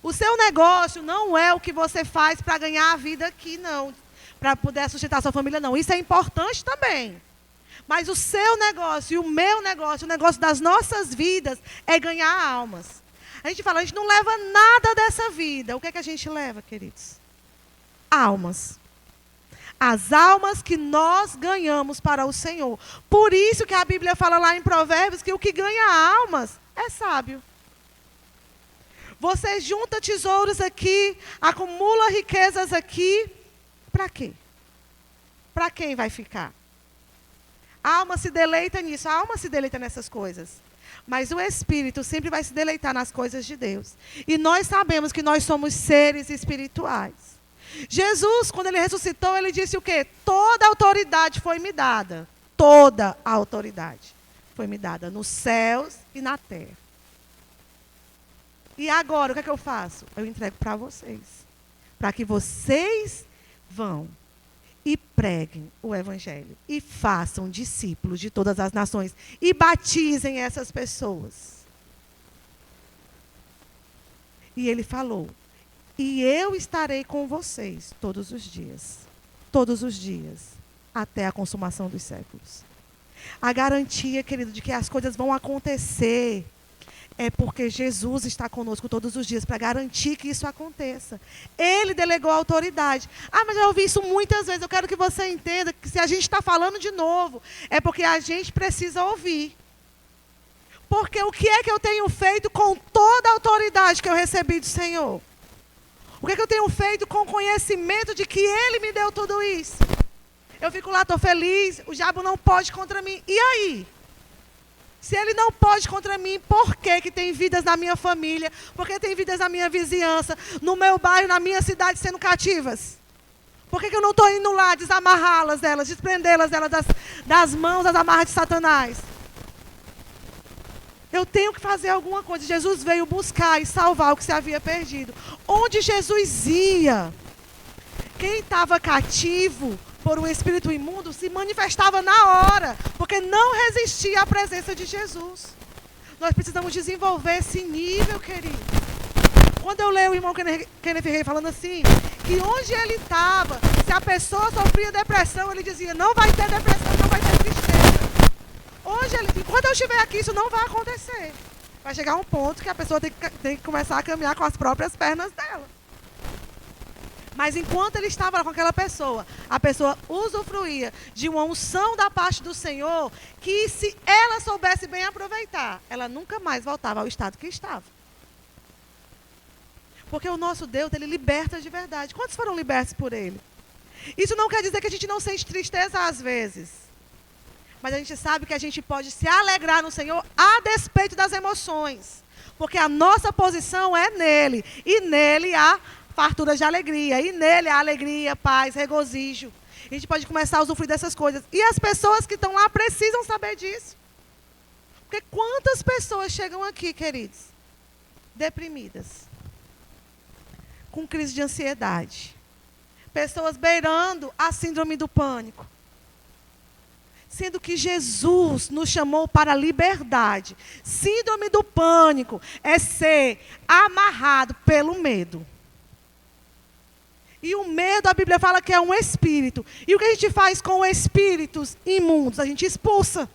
O seu negócio não é o que você faz para ganhar a vida aqui, não. Para poder sustentar a sua família, não. Isso é importante também. Mas o seu negócio e o meu negócio, o negócio das nossas vidas, é ganhar almas. A gente fala, a gente não leva nada dessa vida. O que é que a gente leva, queridos? Almas. As almas que nós ganhamos para o Senhor. Por isso que a Bíblia fala lá em Provérbios que o que ganha almas é sábio. Você junta tesouros aqui, acumula riquezas aqui. Para quê? Para quem vai ficar? A alma se deleita nisso, a alma se deleita nessas coisas. Mas o espírito sempre vai se deleitar nas coisas de Deus. E nós sabemos que nós somos seres espirituais. Jesus, quando ele ressuscitou, ele disse o quê? Toda a autoridade foi me dada. Toda a autoridade foi me dada nos céus e na terra. E agora, o que é que eu faço? Eu entrego para vocês. Para que vocês vão e preguem o evangelho. E façam discípulos de todas as nações. E batizem essas pessoas. E ele falou, e eu estarei com vocês todos os dias. Todos os dias. Até a consumação dos séculos. A garantia, querido, de que as coisas vão acontecer é porque Jesus está conosco todos os dias para garantir que isso aconteça. Ele delegou a autoridade. Ah, mas eu ouvi isso muitas vezes. Eu quero que você entenda que se a gente está falando de novo, é porque a gente precisa ouvir. Porque o que é que eu tenho feito com toda a autoridade que eu recebi do Senhor? O que é que eu tenho feito com o conhecimento de que Ele me deu tudo isso? Eu fico lá, estou feliz, o diabo não pode contra mim. E aí? Se ele não pode contra mim, por que tem vidas na minha família? Por que tem vidas na minha vizinhança, no meu bairro, na minha cidade sendo cativas? Por que eu não estou indo lá desamarrá-las delas, desprendê-las delas das mãos, das amarras de Satanás? Eu tenho que fazer alguma coisa. Jesus veio buscar e salvar o que se havia perdido. Onde Jesus ia, quem estava cativo por um espírito imundo se manifestava na hora, porque não resistia à presença de Jesus. Nós precisamos desenvolver esse nível, querido. Quando eu leio o irmão Kenneth Reis falando assim, que onde ele estava, se a pessoa sofria depressão, ele dizia, não vai ter depressão, não vai ter tristeza. Enquanto eu estiver aqui, isso não vai acontecer. Vai chegar um ponto que a pessoa tem que começar a caminhar com as próprias pernas dela. Mas enquanto ele estava lá com aquela pessoa, a pessoa usufruía de uma unção da parte do Senhor, que se ela soubesse bem aproveitar, ela nunca mais voltava ao estado que estava. Porque o nosso Deus, ele liberta de verdade. Quantos foram libertos por ele? Isso não quer dizer que a gente não sente tristeza às vezes. Mas a gente sabe que a gente pode se alegrar no Senhor a despeito das emoções. Porque a nossa posição é nele. E nele há fartura de alegria. E nele há alegria, paz, regozijo. A gente pode começar a usufruir dessas coisas. E as pessoas que estão lá precisam saber disso. Porque quantas pessoas chegam aqui, queridos, deprimidas, com crise de ansiedade. Pessoas beirando a síndrome do pânico. Sendo que Jesus nos chamou para a liberdade. Síndrome do pânico é ser amarrado pelo medo. E o medo, a Bíblia fala que é um espírito. E o que a gente faz com espíritos imundos? A gente expulsa.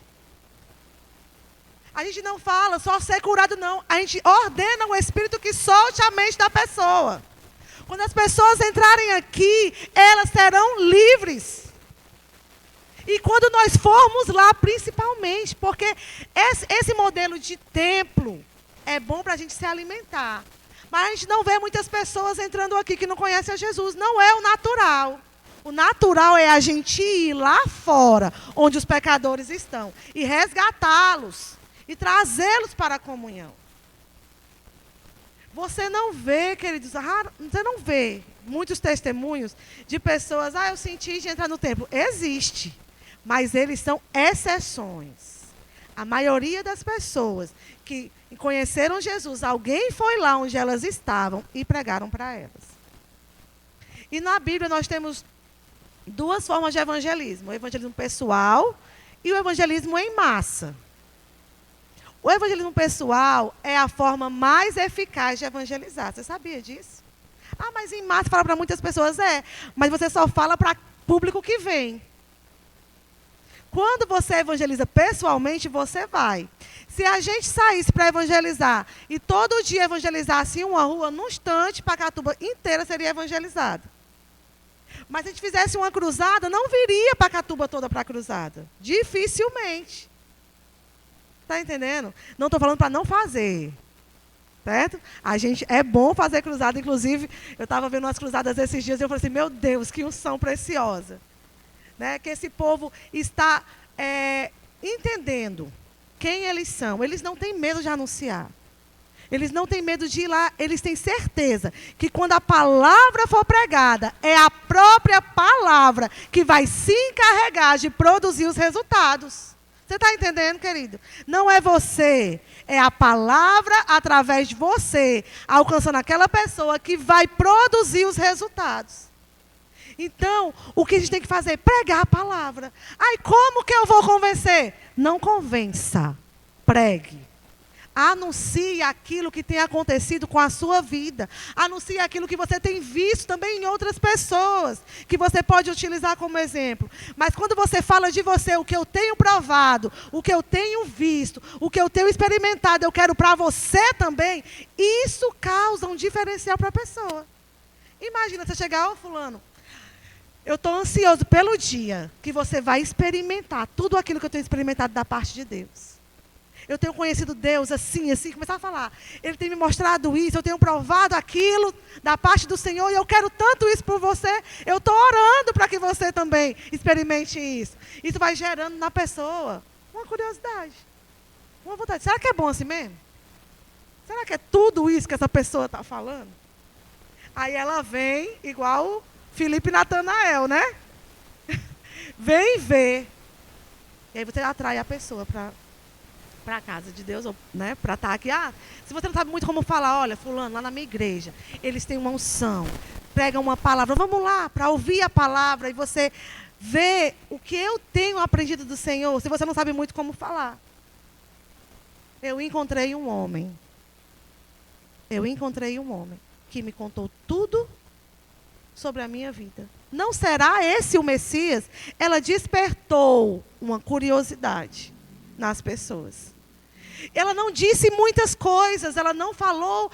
A gente não fala só ser curado, não. A gente ordena o espírito que solte a mente da pessoa. Quando as pessoas entrarem aqui, elas serão livres. E quando nós formos lá, principalmente, porque esse modelo de templo é bom para a gente se alimentar. Mas a gente não vê muitas pessoas entrando aqui que não conhecem a Jesus. Não é o natural. O natural é a gente ir lá fora, onde os pecadores estão, e resgatá-los, e trazê-los para a comunhão. Você não vê, queridos, você não vê muitos testemunhos de pessoas, eu senti de entrar no templo. Existe, mas eles são exceções. A maioria das pessoas que conheceram Jesus, alguém foi lá onde elas estavam e pregaram para elas. E na Bíblia nós temos duas formas de evangelismo. O evangelismo pessoal e o evangelismo em massa. O evangelismo pessoal é a forma mais eficaz de evangelizar. Você sabia disso? Mas em massa fala para muitas pessoas, mas você só fala para público que vem. Quando você evangeliza pessoalmente, você vai. Se a gente saísse para evangelizar e todo dia evangelizasse uma rua, num instante, Pacatuba inteira seria evangelizada. Mas se a gente fizesse uma cruzada, não viria Pacatuba toda para a cruzada. Dificilmente. Está entendendo? Não estou falando para não fazer. Certo? A gente, é bom fazer cruzada. Inclusive, eu estava vendo umas cruzadas esses dias e eu falei assim, meu Deus, que unção preciosa. Né? Que esse povo está entendendo quem eles são. Eles não têm medo de anunciar. Eles não têm medo de ir lá. Eles têm certeza que quando a palavra for pregada, é a própria palavra que vai se encarregar de produzir os resultados. Você está entendendo, querido? Não é você, é a palavra através de você, alcançando aquela pessoa que vai produzir os resultados. Então, o que a gente tem que fazer? Pregar a palavra. Ai, como que eu vou convencer? Não convença, pregue. Anuncie aquilo que tem acontecido com a sua vida. Anuncie aquilo que você tem visto também em outras pessoas, que você pode utilizar como exemplo. Mas quando você fala de você, o que eu tenho provado, o que eu tenho visto, o que eu tenho experimentado, eu quero para você também, isso causa um diferencial para a pessoa. Imagina você chegar, ó, fulano, eu estou ansioso pelo dia que você vai experimentar tudo aquilo que eu tenho experimentado da parte de Deus. Eu tenho conhecido Deus assim, começar a falar. Ele tem me mostrado isso, eu tenho provado aquilo da parte do Senhor e eu quero tanto isso por você. Eu estou orando para que você também experimente isso. Isso vai gerando na pessoa uma curiosidade, uma vontade. Será que é bom assim mesmo? Será que é tudo isso que essa pessoa está falando? Aí ela vem igual Felipe e Natanael, né? Vem ver. E aí você atrai a pessoa para a casa de Deus, né, para estar aqui. Ah, se você não sabe muito como falar, olha, fulano, lá na minha igreja, eles têm uma unção, pregam uma palavra, vamos lá, para ouvir a palavra e você vê o que eu tenho aprendido do Senhor, se você não sabe muito como falar. Eu encontrei um homem que me contou tudo sobre a minha vida. Não será esse o Messias? Ela despertou uma curiosidade nas pessoas. Ela não disse muitas coisas, ela não falou,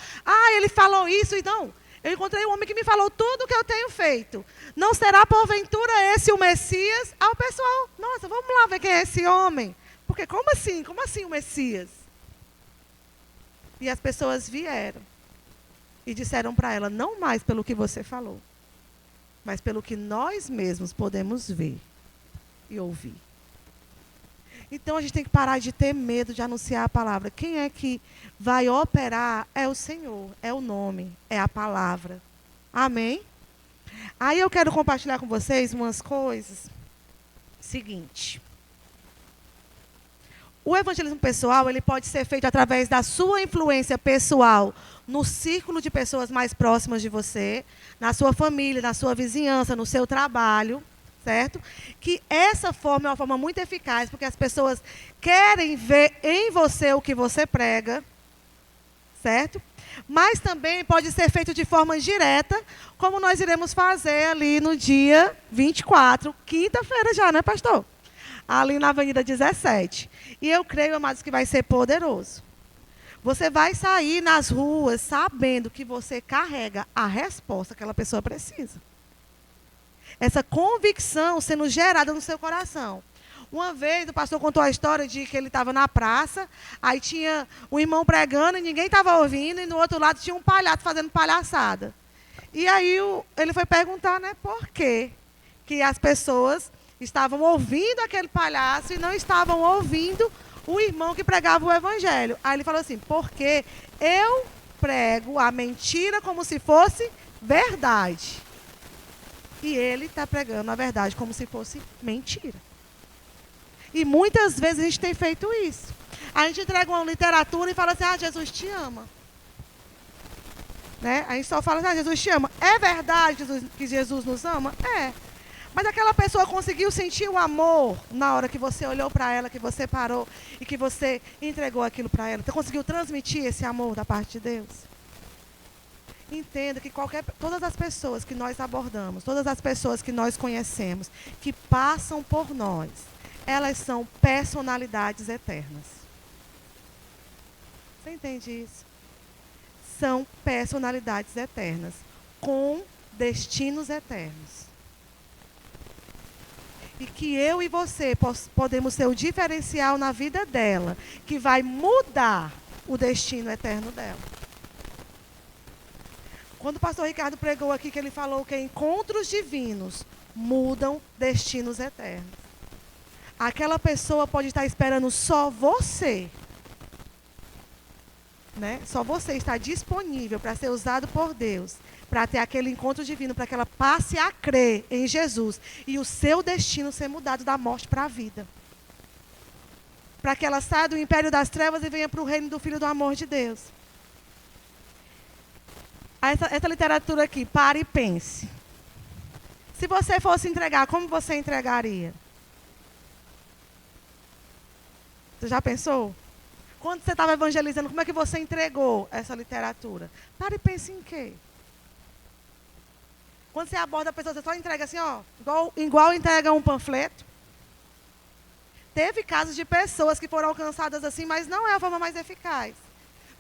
ele falou isso e não. Eu encontrei um homem que me falou tudo o que eu tenho feito. Não será porventura esse o Messias? O pessoal, nossa, vamos lá ver quem é esse homem. Porque como assim? Como assim o Messias? E as pessoas vieram e disseram para ela, não mais pelo que você falou, mas pelo que nós mesmos podemos ver e ouvir. Então, a gente tem que parar de ter medo de anunciar a palavra. Quem é que vai operar? É o Senhor, é o nome, é a palavra. Amém? Aí eu quero compartilhar com vocês umas coisas. Seguinte. O evangelismo pessoal, ele pode ser feito através da sua influência pessoal no círculo de pessoas mais próximas de você, na sua família, na sua vizinhança, no seu trabalho. Certo? Que essa forma é uma forma muito eficaz, porque as pessoas querem ver em você o que você prega, certo? Mas também pode ser feito de forma direta, como nós iremos fazer ali no dia 24, quinta-feira já, né, pastor? Ali na Avenida 17. E eu creio, amados, que vai ser poderoso. Você vai sair nas ruas sabendo que você carrega a resposta que aquela pessoa precisa. Essa convicção sendo gerada no seu coração. Uma vez o pastor contou a história de que ele estava na praça, aí tinha um irmão pregando e ninguém estava ouvindo, e no outro lado tinha um palhaço fazendo palhaçada. E aí ele foi perguntar, né, por quê que as pessoas estavam ouvindo aquele palhaço e não estavam ouvindo o irmão que pregava o evangelho. Aí ele falou assim, porque eu prego a mentira como se fosse verdade. E ele está pregando a verdade como se fosse mentira. E muitas vezes a gente tem feito isso. A gente entrega uma literatura e fala assim, Jesus te ama. Né? A gente só fala assim, Jesus te ama. É verdade que Jesus nos ama? É. Mas aquela pessoa conseguiu sentir o amor na hora que você olhou para ela, que você parou e que você entregou aquilo para ela. Você conseguiu transmitir esse amor da parte de Deus? Entenda que todas as pessoas que nós abordamos, todas as pessoas que nós conhecemos, que passam por nós, elas são personalidades eternas. Você entende isso? São personalidades eternas, com destinos eternos. E que eu e você podemos ser o diferencial na vida dela, que vai mudar o destino eterno dela. Quando o pastor Ricardo pregou aqui, que ele falou que encontros divinos mudam destinos eternos. aquela pessoa pode estar esperando só você. Né? Só você está disponível para ser usado por Deus, para ter aquele encontro divino, para que ela passe a crer em Jesus e o seu destino ser mudado da morte para a vida. Para que ela saia do império das trevas e venha para o reino do Filho do amor de Deus. Essa literatura aqui, pare e pense. Se você fosse entregar, como você entregaria? Você já pensou? Quando você estava evangelizando, como é que você entregou essa literatura? Pare e pense em quê? Quando você aborda a pessoa, você só entrega assim, ó, igual entrega um panfleto. Teve casos de pessoas que foram alcançadas assim, mas não é a forma mais eficaz.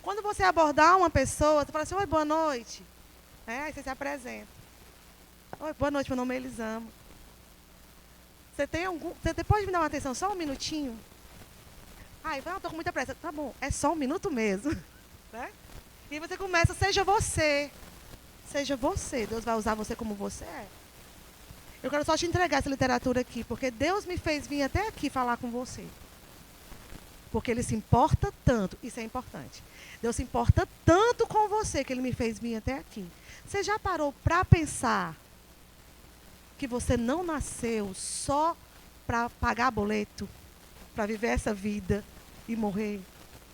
Quando você abordar uma pessoa, você fala assim, oi, boa noite. Aí você se apresenta. Oi, boa noite, meu nome é Elisama. Você pode me dar uma atenção, só um minutinho? Eu estou com muita pressa. Tá bom, é só um minuto mesmo. Né? E você começa, seja você. Seja você. Deus vai usar você como você é. Eu quero só te entregar essa literatura aqui, porque Deus me fez vir até aqui falar com você. Porque Ele se importa tanto, isso é importante. Deus se importa tanto com você que Ele me fez vir até aqui. Você já parou para pensar que você não nasceu só para pagar boleto, para viver essa vida e morrer?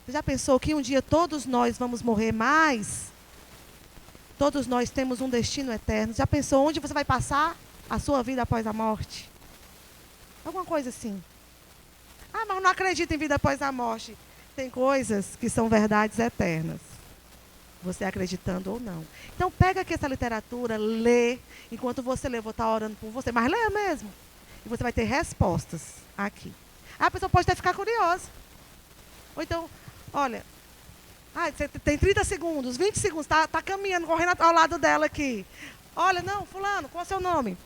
Você já pensou que um dia todos nós vamos morrer, mas todos nós temos um destino eterno? Já pensou onde você vai passar a sua vida após a morte? Alguma coisa assim. Mas eu não acredito em vida após a morte. Tem coisas que são verdades eternas. Você acreditando ou não. Então pega aqui essa literatura, lê. Enquanto você lê, eu vou estar orando por você. Mas leia mesmo. E você vai ter respostas aqui. A pessoa pode até ficar curiosa. Ou então, olha, você tem 30 segundos, 20 segundos, está caminhando, correndo ao lado dela aqui. Olha, não, fulano, qual é o seu nome?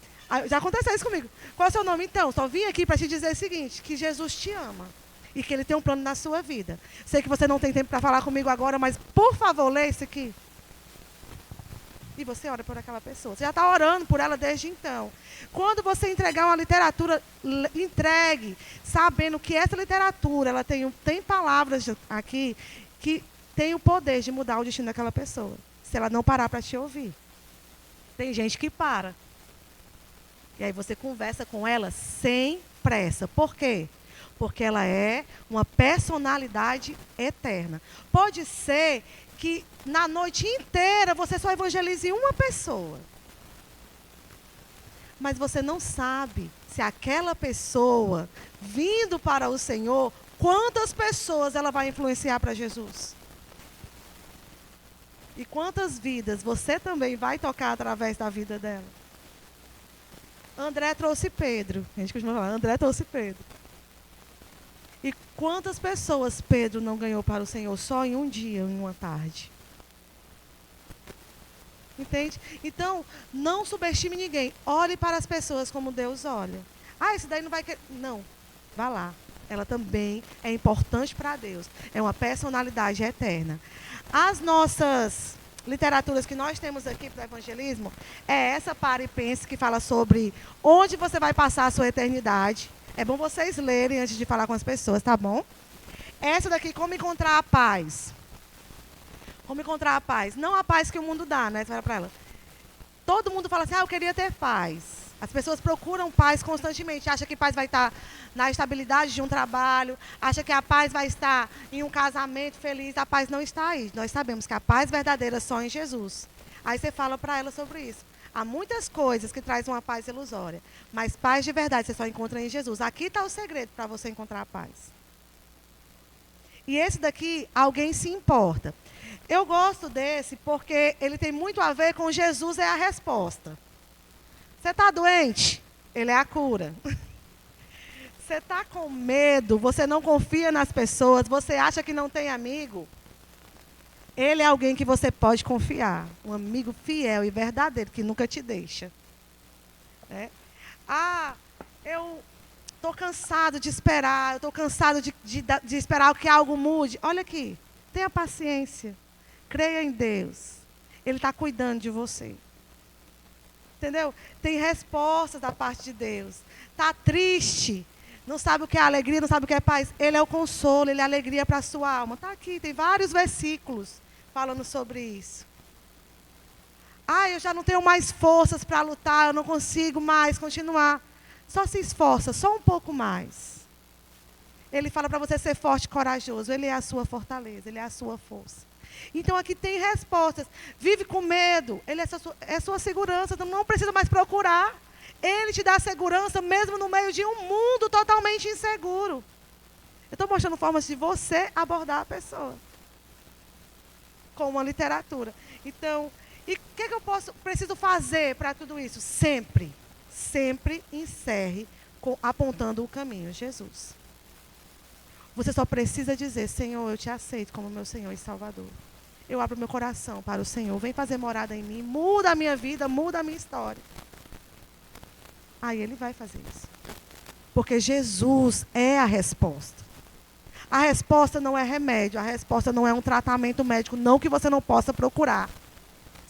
Já aconteceu isso comigo. Qual é o seu nome? Então, só vim aqui para te dizer o seguinte, que Jesus te ama. E que Ele tem um plano na sua vida. Sei que você não tem tempo para falar comigo agora, mas, por favor, leia isso aqui. E você ora por aquela pessoa. Você já está orando por ela desde então. Quando você entregar uma literatura, entregue, sabendo que essa literatura, ela tem palavras aqui que tem o poder de mudar o destino daquela pessoa. Se ela não parar para te ouvir. Tem gente que para. E aí você conversa com ela sem pressa. Por quê? Porque ela é uma personalidade eterna. Pode ser que na noite inteira você só evangelize uma pessoa. Mas você não sabe se aquela pessoa, vindo para o Senhor, quantas pessoas ela vai influenciar para Jesus. E quantas vidas você também vai tocar através da vida dela. André trouxe Pedro. A gente costuma falar, André trouxe Pedro. E quantas pessoas Pedro não ganhou para o Senhor só em um dia, em uma tarde? Entende? Então, não subestime ninguém. Olhe para as pessoas como Deus olha. Esse daí não vai querer. Não, vá lá. Ela também é importante para Deus. É uma personalidade eterna. As nossas literaturas que nós temos aqui para o evangelismo é essa Pare e Pense, que fala sobre onde você vai passar a sua eternidade. É bom vocês lerem antes de falar com as pessoas, tá bom? Essa daqui, Como Encontrar a Paz. Como encontrar a paz? Não a paz que o mundo dá, né? Você fala para ela. Todo mundo fala assim, eu queria ter paz. As pessoas procuram paz constantemente. Acha que paz vai estar na estabilidade de um trabalho. Acha que a paz vai estar em um casamento feliz. A paz não está aí. Nós sabemos que a paz verdadeira é só em Jesus. Aí você fala para ela sobre isso. Há muitas coisas que trazem uma paz ilusória. Mas paz de verdade você só encontra em Jesus. Aqui está o segredo para você encontrar a paz. E esse daqui, Alguém se Importa. Eu gosto desse porque ele tem muito a ver com Jesus é a resposta. Você está doente? Ele é a cura. Você está com medo, você não confia nas pessoas, você acha que não tem amigo? Ele é alguém que você pode confiar. Um amigo fiel e verdadeiro, que nunca te deixa. Eu estou cansado de esperar, eu estou cansado de esperar que algo mude. Olha aqui, tenha paciência. Creia em Deus. Ele está cuidando de você. Entendeu? Tem respostas da parte de Deus. Está triste. Não sabe o que é alegria, não sabe o que é paz. Ele é o consolo, ele é a alegria para a sua alma. Está aqui, tem vários versículos falando sobre isso. Ah, eu já não tenho mais forças para lutar, eu não consigo mais continuar. Só se esforça, só um pouco mais. Ele fala para você ser forte e corajoso. Ele é a sua fortaleza, ele é a sua força. Então aqui tem respostas. Vive com medo, ele é sua segurança, então não precisa mais procurar. Ele te dá segurança mesmo no meio de um mundo totalmente inseguro. Eu estou mostrando formas de você abordar a pessoa. Com uma literatura. Então, e o que eu preciso fazer para tudo isso? Sempre encerre apontando o caminho, Jesus. Você só precisa dizer, Senhor, eu te aceito como meu Senhor e Salvador. Eu abro meu coração para o Senhor. Vem fazer morada em mim. Muda a minha vida, muda a minha história. Aí Ele vai fazer isso. Porque Jesus é a resposta. A resposta não é remédio. A resposta não é um tratamento médico. Não que você não possa procurar.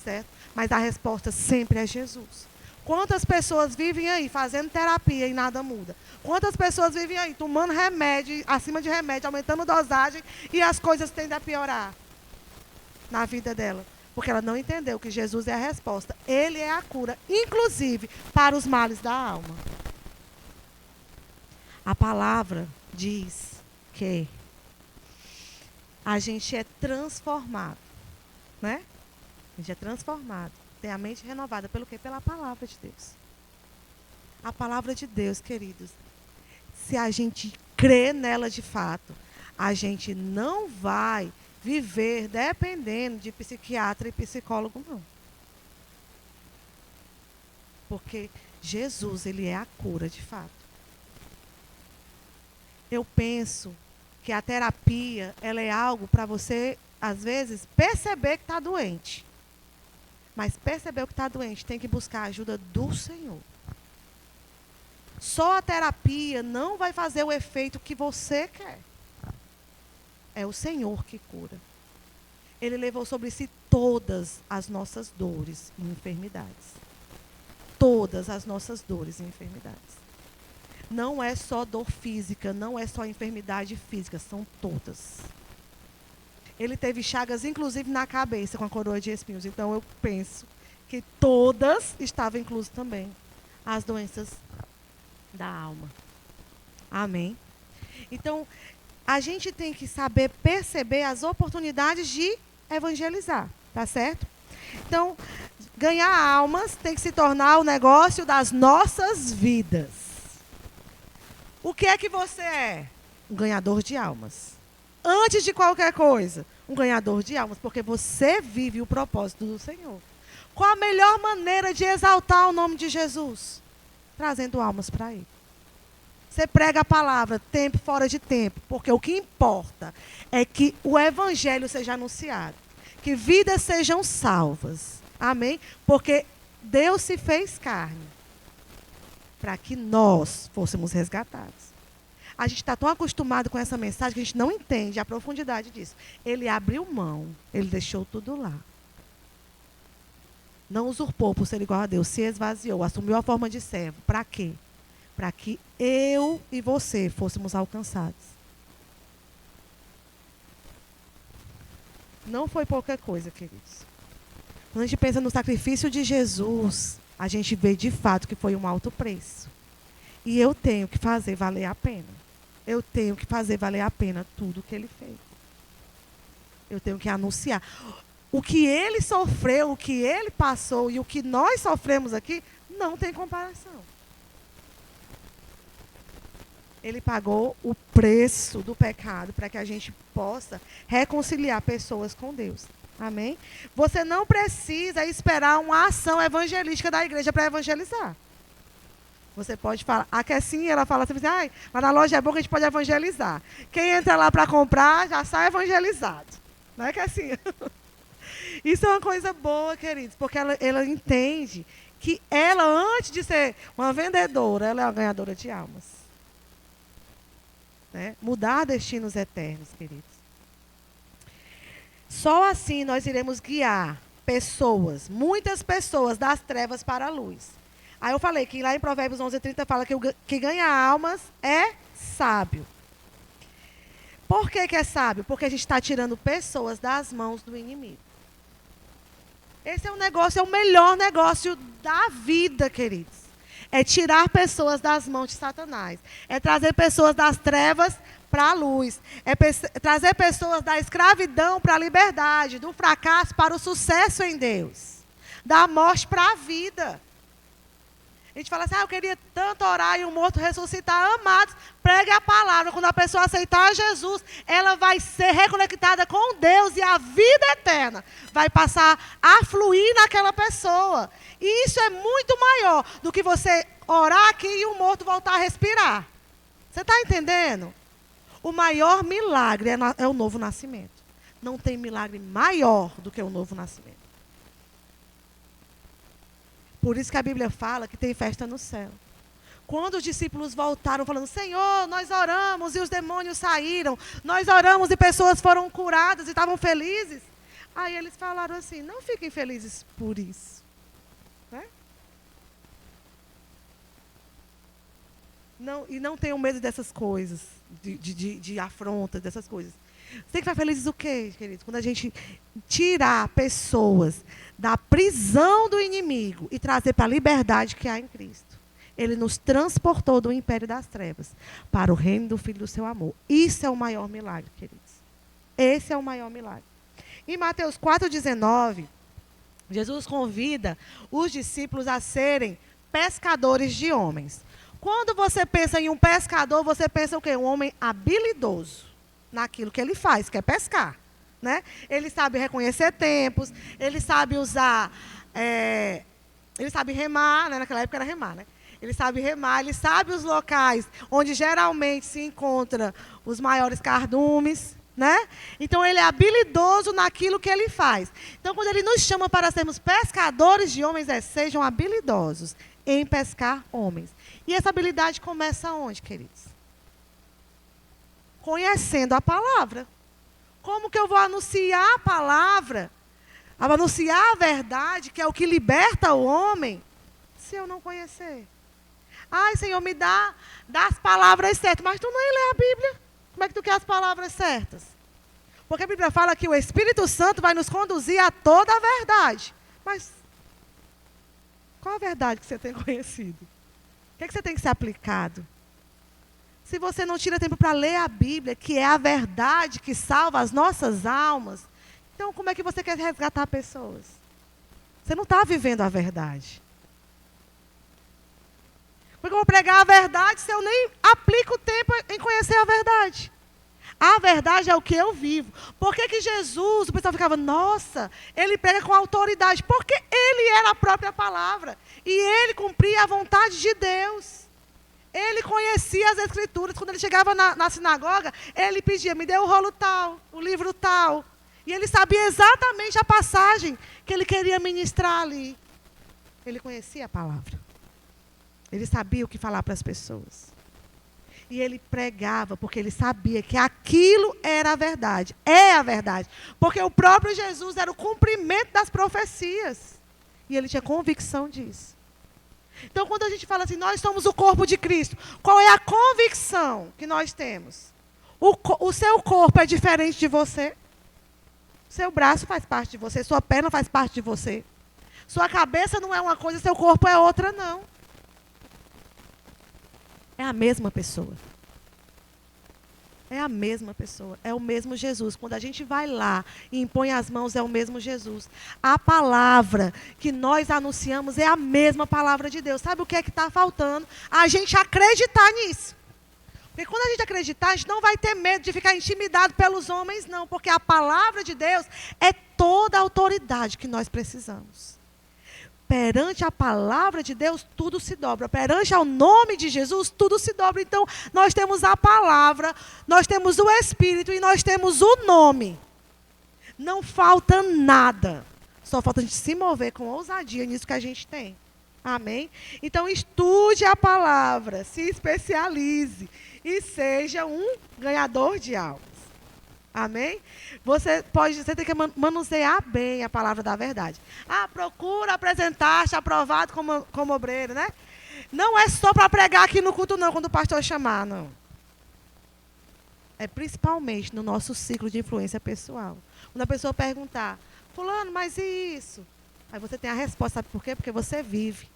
Certo? Mas a resposta sempre é Jesus. Quantas pessoas vivem aí fazendo terapia e nada muda? Quantas pessoas vivem aí tomando remédio, acima de remédio, aumentando dosagem e as coisas tendem a piorar na vida dela? Porque ela não entendeu que Jesus é a resposta. Ele é a cura, inclusive para os males da alma. A palavra diz que a gente é transformado, né? A gente é transformado. Tem a mente renovada pelo quê? Pela palavra de Deus. A palavra de Deus, queridos. Se a gente crê nela de fato, a gente não vai viver dependendo de psiquiatra e psicólogo, não. Porque Jesus, ele é a cura de fato. Eu penso que a terapia, ela é algo para você, às vezes, perceber que está doente. Mas percebeu que está doente, tem que buscar a ajuda do Senhor. Só a terapia não vai fazer o efeito que você quer. É o Senhor que cura. Ele levou sobre si todas as nossas dores e enfermidades. Todas as nossas dores e enfermidades. Não é só dor física, não é só enfermidade física, são todas. Ele teve chagas, inclusive, na cabeça, com a coroa de espinhos. Então, eu penso que todas estavam inclusas também as doenças da alma. Amém? Então, a gente tem que saber perceber as oportunidades de evangelizar, tá certo? Então, ganhar almas tem que se tornar o negócio das nossas vidas. O que é que você é? Um ganhador de almas. Antes de qualquer coisa, um ganhador de almas, porque você vive o propósito do Senhor. Qual a melhor maneira de exaltar o nome de Jesus? Trazendo almas para Ele. Você prega a palavra, tempo fora de tempo, porque o que importa é que o evangelho seja anunciado, que vidas sejam salvas. Amém? Porque Deus se fez carne para que nós fôssemos resgatados. A gente está tão acostumado com essa mensagem que a gente não entende a profundidade disso. Ele abriu mão, ele deixou tudo lá. Não usurpou por ser igual a Deus, se esvaziou, assumiu a forma de servo. Para quê? Para que eu e você fôssemos alcançados. Não foi pouca coisa, queridos. Quando a gente pensa no sacrifício de Jesus, a gente vê de fato que foi um alto preço. E eu tenho que fazer valer a pena. Eu tenho que fazer valer a pena tudo que Ele fez. Eu tenho que anunciar. O que Ele sofreu, o que Ele passou e o que nós sofremos aqui, não tem comparação. Ele pagou o preço do pecado para que a gente possa reconciliar pessoas com Deus. Amém? Você não precisa esperar uma ação evangelística da igreja para evangelizar. Você pode falar, a Kessinha, ela fala assim, ah, mas na loja é bom que a gente pode evangelizar. Quem entra lá para comprar, já sai evangelizado. Não é, Kessinha? Isso é uma coisa boa, queridos, porque ela entende que ela, antes de ser uma vendedora, ela é uma ganhadora de almas. Né? Mudar destinos eternos, queridos. Só assim nós iremos guiar pessoas, muitas pessoas, das trevas para a luz. Aí eu falei que lá em Provérbios 11:30 fala que ganhar almas é sábio. Por que é sábio? Porque a gente está tirando pessoas das mãos do inimigo. Esse é o melhor negócio da vida, queridos. É tirar pessoas das mãos de Satanás. É trazer pessoas das trevas para a luz. É trazer pessoas da escravidão para a liberdade, do fracasso para o sucesso em Deus. Da morte para a vida. A gente fala assim, eu queria tanto orar e o morto ressuscitar. Amados, pregue a palavra. Quando a pessoa aceitar Jesus, ela vai ser reconectada com Deus e a vida eterna vai passar a fluir naquela pessoa. E isso é muito maior do que você orar aqui e o morto voltar a respirar. Você está entendendo? O maior milagre é o novo nascimento. Não tem milagre maior do que o novo nascimento. Por isso que a Bíblia fala que tem festa no céu. Quando os discípulos voltaram falando, Senhor, nós oramos e os demônios saíram. Nós oramos e pessoas foram curadas e estavam felizes. Aí eles falaram assim, não fiquem felizes por isso. Né? Não tenham medo dessas coisas, de afrontas, dessas coisas. Você tem que ficar felizes o quê, queridos? Quando a gente tirar pessoas da prisão do inimigo e trazer para a liberdade que há em Cristo. Ele nos transportou do império das trevas para o reino do Filho do seu amor. Isso é o maior milagre, queridos. Esse é o maior milagre. Em Mateus 4,19, Jesus convida os discípulos a serem pescadores de homens. Quando você pensa em um pescador, você pensa o quê? Um homem habilidoso naquilo que ele faz, que é pescar. Né? Ele sabe reconhecer tempos, ele sabe usar, ele sabe remar, né? Naquela época era remar, né? Ele sabe remar, ele sabe os locais onde geralmente se encontra os maiores cardumes, né? Então ele é habilidoso naquilo que ele faz. Então quando ele nos chama para sermos pescadores de homens, sejam habilidosos em pescar homens. E essa habilidade começa onde, queridos? Conhecendo a palavra. Como que eu vou anunciar a palavra, anunciar a verdade, que é o que liberta o homem, se eu não conhecer? Ai, Senhor, me dá as palavras certas. Mas tu nem lê a Bíblia. Como é que tu quer as palavras certas? Porque a Bíblia fala que o Espírito Santo vai nos conduzir a toda a verdade. Mas qual a verdade que você tem conhecido? O que é que você tem que ser aplicado? Se você não tira tempo para ler a Bíblia, que é a verdade que salva as nossas almas, então como é que você quer resgatar pessoas? Você não está vivendo a verdade. Como é que eu vou pregar a verdade se eu nem aplico tempo em conhecer a verdade? A verdade é o que eu vivo. Por que Jesus, o pessoal ficava, nossa, ele prega com autoridade? Porque ele era a própria palavra. E ele cumpria a vontade de Deus. Ele conhecia as Escrituras. Quando ele chegava na sinagoga, ele pedia, me dê o rolo tal, o livro tal. E ele sabia exatamente a passagem que ele queria ministrar ali. Ele conhecia a palavra. Ele sabia o que falar para as pessoas. E ele pregava, porque ele sabia que aquilo era a verdade. É a verdade. Porque o próprio Jesus era o cumprimento das profecias. E ele tinha convicção disso. Então, quando a gente fala assim, nós somos o corpo de Cristo, qual é a convicção que nós temos? O seu corpo é diferente de você? Seu braço faz parte de você, sua perna faz parte de você. Sua cabeça não é uma coisa, seu corpo é outra, não. É a mesma pessoa. É a mesma pessoa, é o mesmo Jesus. Quando a gente vai lá e impõe as mãos, é o mesmo Jesus. A palavra que nós anunciamos é a mesma palavra de Deus. Sabe o que é que está faltando? A gente acreditar nisso. Porque quando a gente acreditar, a gente não vai ter medo de ficar intimidado pelos homens, não. Porque a palavra de Deus é toda a autoridade que nós precisamos. Perante a palavra de Deus, tudo se dobra. Perante ao nome de Jesus, tudo se dobra. Então, nós temos a palavra, nós temos o Espírito e nós temos o nome. Não falta nada. Só falta a gente se mover com ousadia nisso que a gente tem. Amém? Então, estude a palavra, se especialize e seja um ganhador de almas. Amém? Você tem que manusear bem a palavra da verdade. Procura apresentar-se aprovado como obreiro, né? Não é só para pregar aqui no culto, não, quando o pastor chamar, não. é principalmente no nosso ciclo de influência pessoal. Quando a pessoa perguntar, fulano, mas e isso? Aí você tem a resposta, sabe por quê? Porque você vive.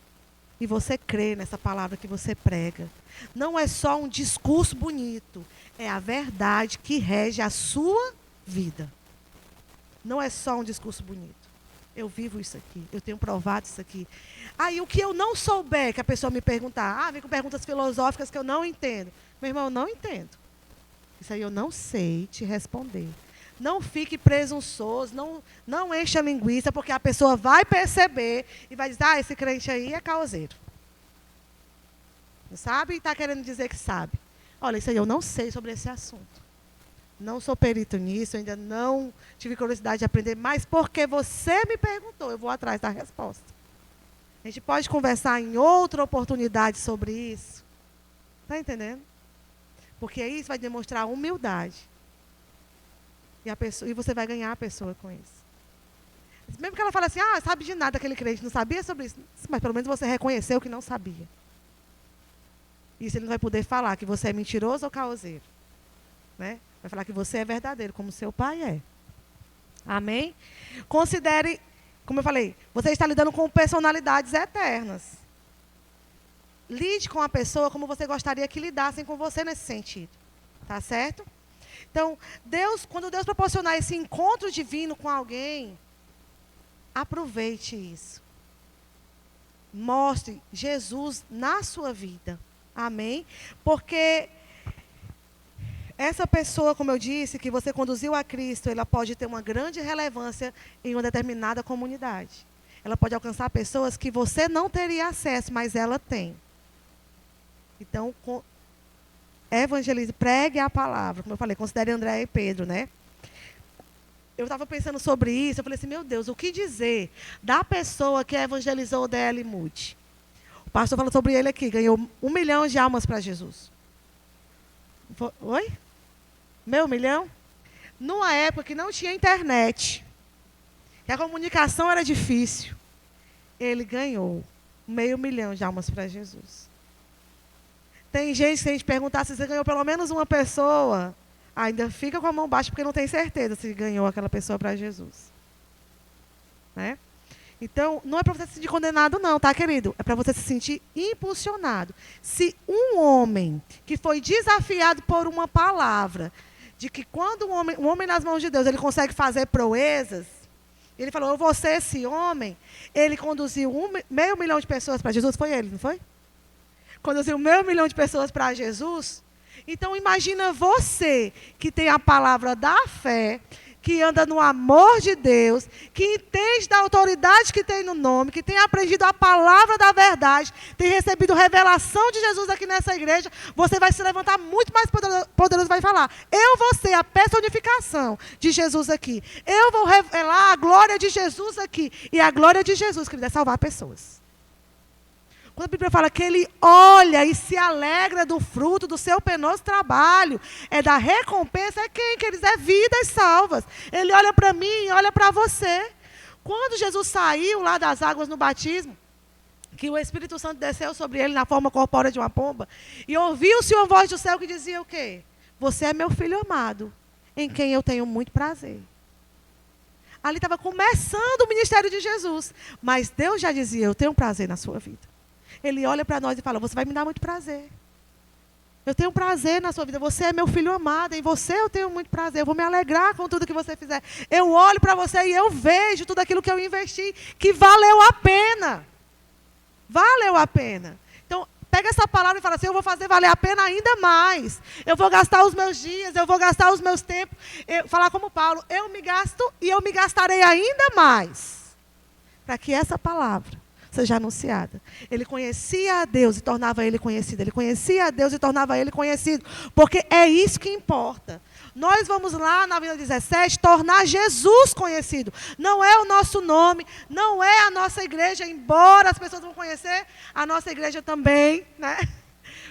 E você crê nessa palavra que você prega. Não é só um discurso bonito, é a verdade que rege a sua vida. Não é só um discurso bonito. Eu vivo isso aqui, eu tenho provado isso aqui. Aí o que eu não souber, que a pessoa me perguntar, vem com perguntas filosóficas que eu não entendo. Meu irmão, eu não entendo. Isso aí eu não sei te responder. Não fique presunçoso, não encha a linguiça, porque a pessoa vai perceber e vai dizer, esse crente aí é caoseiro. Não sabe? E está querendo dizer que sabe. Olha, isso aí eu não sei sobre esse assunto. Não sou perito nisso, ainda não tive curiosidade de aprender, mas porque você me perguntou, eu vou atrás da resposta. A gente pode conversar em outra oportunidade sobre isso. Está entendendo? Porque isso vai demonstrar humildade. E você vai ganhar a pessoa com isso. Mesmo que ela fale assim, sabe de nada aquele crente, não sabia sobre isso. Mas pelo menos você reconheceu que não sabia. Isso ele não vai poder falar que você é mentiroso ou caoseiro. Né? Vai falar que você é verdadeiro, como seu pai é. Amém? Considere, como eu falei, você está lidando com personalidades eternas. Lide com a pessoa como você gostaria que lidassem com você nesse sentido. Tá certo? Então, quando Deus proporcionar esse encontro divino com alguém, aproveite isso. Mostre Jesus na sua vida. Amém? Porque essa pessoa, como eu disse, que você conduziu a Cristo, ela pode ter uma grande relevância em uma determinada comunidade. Ela pode alcançar pessoas que você não teria acesso, mas ela tem. Então, evangelize, pregue a palavra. Como eu falei, considere André e Pedro, né? Eu estava pensando sobre isso, eu falei assim, meu Deus, o que dizer da pessoa que evangelizou o D.L. Moody? O pastor falou sobre ele aqui, ganhou 1 milhão de almas para Jesus. Oi? 1 milhão? Numa época que não tinha internet, que a comunicação era difícil, ele ganhou 500 mil de almas para Jesus. Tem gente, se a gente perguntar se você ganhou pelo menos uma pessoa, ainda fica com a mão baixa porque não tem certeza se ganhou aquela pessoa para Jesus. Né? Então, não é para você se sentir condenado não, tá, querido? É para você se sentir impulsionado. Se um homem que foi desafiado por uma palavra, de que quando um homem nas mãos de Deus, ele consegue fazer proezas, ele falou, eu vou ser esse homem, ele conduziu 500 mil de pessoas para Jesus, foi ele, não foi? Conduziu 500 mil de pessoas para Jesus. Então, imagina você que tem a palavra da fé, que anda no amor de Deus, que entende da autoridade que tem no nome, que tem aprendido a palavra da verdade, tem recebido revelação de Jesus aqui nessa igreja, você vai se levantar muito mais poderoso, vai falar, eu vou ser a personificação de Jesus aqui. Eu vou revelar a glória de Jesus aqui. E a glória de Jesus, querida, é salvar pessoas. Quando a Bíblia fala que ele olha e se alegra do fruto do seu penoso trabalho, é da recompensa, é quem, queridos? É vidas salvas. Ele olha para mim, olha para você. Quando Jesus saiu lá das águas no batismo, que o Espírito Santo desceu sobre ele na forma corpórea de uma pomba, e ouviu-se uma voz do céu que dizia o quê? Você é meu filho amado, em quem eu tenho muito prazer. Ali estava começando o ministério de Jesus, mas Deus já dizia, eu tenho prazer na sua vida. Ele olha para nós e fala, você vai me dar muito prazer. Eu tenho prazer na sua vida. Você é meu filho amado. Em você eu tenho muito prazer. Eu vou me alegrar com tudo que você fizer. Eu olho para você e eu vejo tudo aquilo que eu investi, que valeu a pena. Valeu a pena. Então, pega essa palavra e fala assim, eu vou fazer valer a pena ainda mais. Eu vou gastar os meus dias, eu vou gastar os meus tempos. Falar como Paulo, eu me gasto e eu me gastarei ainda mais. Para que essa palavra seja anunciada. Ele conhecia a Deus e tornava ele conhecido. Ele conhecia a Deus e tornava ele conhecido. Porque é isso que importa. Nós vamos lá na Avenida 17 tornar Jesus conhecido. Não é o nosso nome, não é a nossa igreja, embora as pessoas vão conhecer a nossa igreja também, né?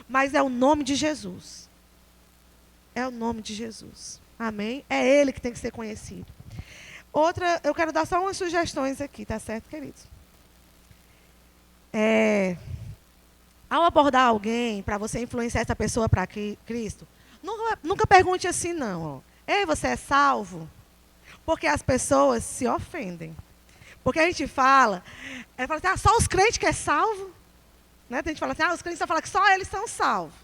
Mas é o nome de Jesus. É o nome de Jesus. Amém? É ele que tem que ser conhecido. Outra, eu quero dar só umas sugestões aqui, tá certo, queridos? Ao abordar alguém, para você influenciar essa pessoa para Cristo, Nunca pergunte assim, não. Ó. Ei, você é salvo? Porque as pessoas se ofendem. Porque a gente fala assim, só os crentes que é salvo? Né? Tem gente que fala assim, os crentes só falam que só eles são salvos.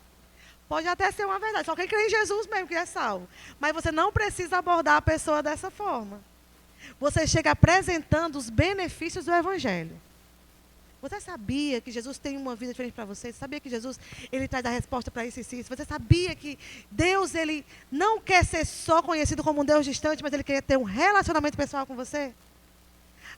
Pode até ser uma verdade, só quem crê em Jesus mesmo que é salvo. Mas você não precisa abordar a pessoa dessa forma. Você chega apresentando os benefícios do Evangelho. Você sabia que Jesus tem uma vida diferente para você? Você sabia que Jesus ele traz a resposta para isso e isso? Você sabia que Deus ele não quer ser só conhecido como um Deus distante, mas ele quer ter um relacionamento pessoal com você?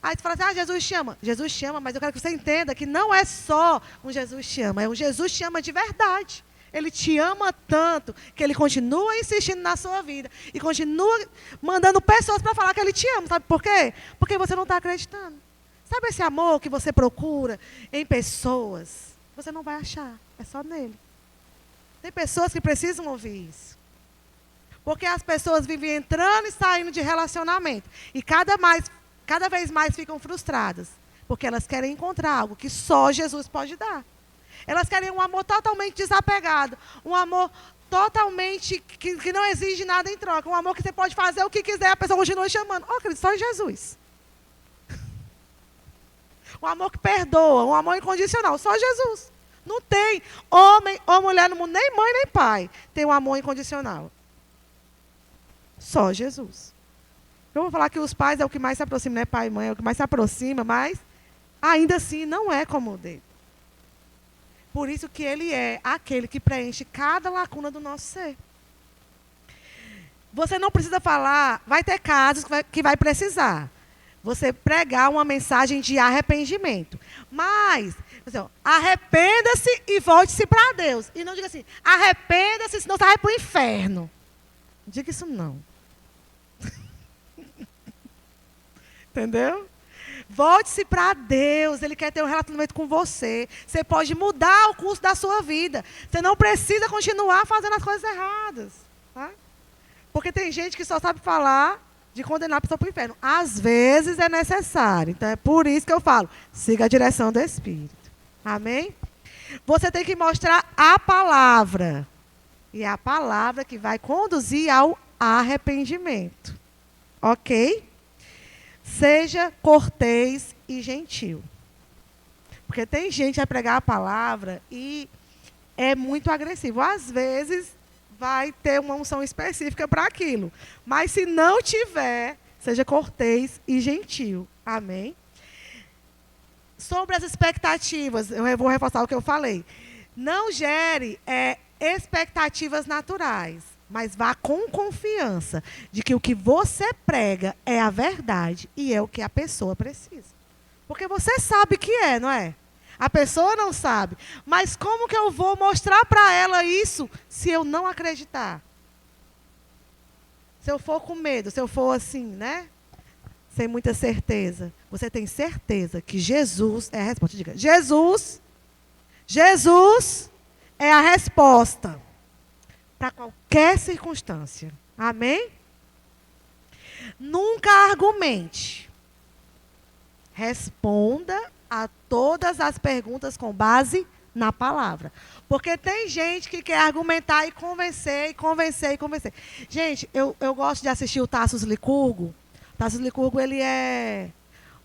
Aí você fala assim, Jesus te ama. Jesus te ama, mas eu quero que você entenda que não é só um Jesus te ama, é um Jesus te ama de verdade. Ele te ama tanto que ele continua insistindo na sua vida e continua mandando pessoas para falar que ele te ama. Sabe por quê? Porque você não está acreditando. Sabe esse amor que você procura em pessoas? Você não vai achar, é só nele. Tem pessoas que precisam ouvir isso. Porque as pessoas vivem entrando e saindo de relacionamento. E cada vez mais ficam frustradas. Porque elas querem encontrar algo que só Jesus pode dar. Elas querem um amor totalmente desapegado. Um amor totalmente que não exige nada em troca. Um amor que você pode fazer o que quiser, a pessoa continua chamando. Querido, só em Jesus. Um amor que perdoa, um amor incondicional. Só Jesus. Não tem homem ou mulher no mundo, nem mãe nem pai, tem um amor incondicional. Só Jesus. Eu vou falar que os pais é o que mais se aproxima, né? Pai e mãe é o que mais se aproxima, mas ainda assim não é como o dele. Por isso que ele é aquele que preenche cada lacuna do nosso ser. Você não precisa falar, vai ter casos que vai precisar. Você pregar uma mensagem de arrependimento. Mas, assim, arrependa-se e volte-se para Deus. E não diga assim, arrependa-se, senão você vai para o inferno. Não diga isso não. Entendeu? Volte-se para Deus, Ele quer ter um relacionamento com você. Você pode mudar o curso da sua vida. Você não precisa continuar fazendo as coisas erradas. Tá? Porque tem gente que só sabe falar de condenar a pessoa para o inferno. Às vezes é necessário. Então é por isso que eu falo, siga a direção do Espírito. Amém? Você tem que mostrar a palavra. E é a palavra que vai conduzir ao arrependimento. Ok? Seja cortês e gentil. Porque tem gente que vai pregar a palavra e é muito agressivo. Às vezes vai ter uma unção específica para aquilo. Mas se não tiver, seja cortês e gentil. Amém? Sobre as expectativas, eu vou reforçar o que eu falei. Não gere expectativas naturais. Mas vá com confiança de que o que você prega é a verdade e é o que a pessoa precisa. Porque você sabe que é, não é? A pessoa não sabe. Mas como que eu vou mostrar para ela isso se eu não acreditar? Se eu for com medo, se eu for assim, né? Sem muita certeza. Você tem certeza que Jesus é a resposta. Diga, Jesus é a resposta. Para qualquer circunstância. Amém? Nunca argumente. Responda a todas as perguntas com base na palavra. Porque tem gente que quer argumentar e convencer, e convencer, e convencer. Gente, eu gosto de assistir o Tassos Licurgo. O Tassos Licurgo, ele é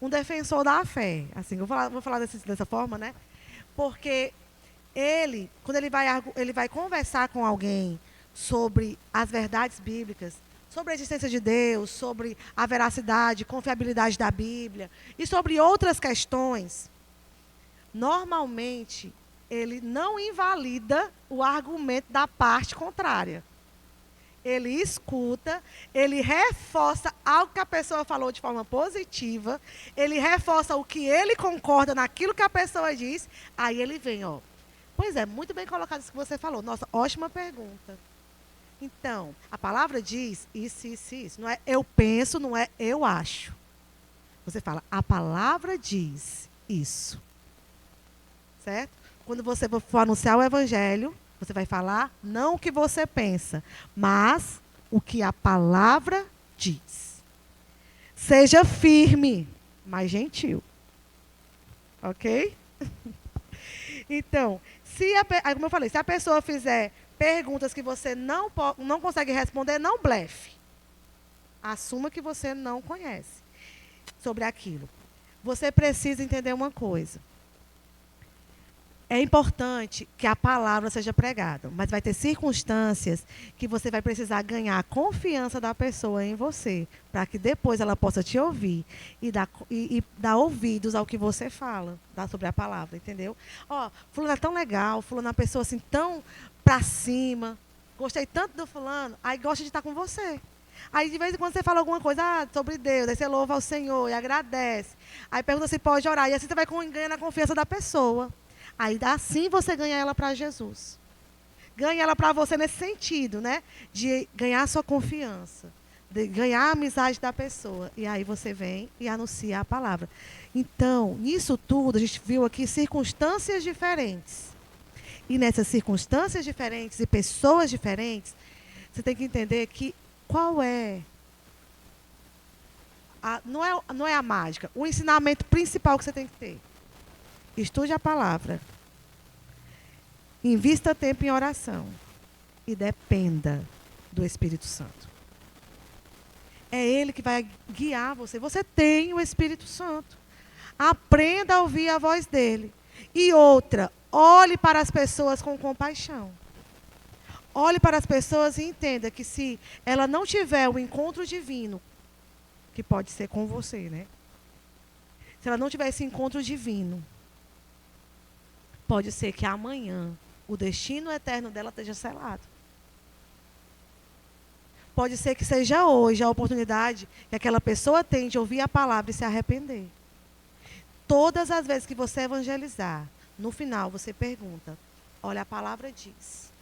um defensor da fé. Assim, vou falar dessa forma, né? Porque ele, quando ele vai conversar com alguém sobre as verdades bíblicas, sobre a existência de Deus, sobre a veracidade, confiabilidade da Bíblia e sobre outras questões, normalmente ele não invalida o argumento da parte contrária. Ele escuta, ele reforça algo que a pessoa falou de forma positiva, ele reforça o que ele concorda naquilo que a pessoa diz, aí ele vem, Pois é, muito bem colocado isso que você falou. Nossa, ótima pergunta. Então, a palavra diz isso, isso, isso. Não é eu penso, não é eu acho. Você fala, a palavra diz isso. Certo? Quando você for anunciar o evangelho, você vai falar não o que você pensa, mas o que a palavra diz. Seja firme, mas gentil. Ok? Então, como eu falei, se a pessoa fizer perguntas que você não consegue responder, não blefe. Assuma que você não conhece sobre aquilo. Você precisa entender uma coisa. É importante que a palavra seja pregada, mas vai ter circunstâncias que você vai precisar ganhar a confiança da pessoa em você, para que depois ela possa te ouvir e dar ouvidos ao que você fala, sobre a palavra, entendeu? Ó, fulano é tão legal, fulano é uma pessoa assim tão pra cima, gostei tanto do fulano, aí gosta de estar com você. Aí de vez em quando você fala alguma coisa sobre Deus, aí você louva ao Senhor e agradece. Aí pergunta se pode orar, e assim você vai ganhando a confiança da pessoa. Aí assim você ganha ela para Jesus. Ganha ela para você nesse sentido, né? De ganhar a sua confiança, de ganhar a amizade da pessoa. E aí você vem e anuncia a palavra. Então, nisso tudo, a gente viu aqui circunstâncias diferentes. E nessas circunstâncias diferentes e pessoas diferentes, você tem que entender que qual é não é a mágica, o ensinamento principal que você tem que ter. Estude a palavra. Invista tempo em oração. E dependa do Espírito Santo. É Ele que vai guiar você. Você tem o Espírito Santo. Aprenda a ouvir a voz dele. E outra, olhe para as pessoas com compaixão. Olhe para as pessoas e entenda que se ela não tiver o encontro divino, que pode ser com você, né? Se ela não tiver esse encontro divino, pode ser que amanhã o destino eterno dela esteja selado. Pode ser que seja hoje a oportunidade que aquela pessoa tem de ouvir a palavra e se arrepender. Todas as vezes que você evangelizar, no final você pergunta, olha, a palavra diz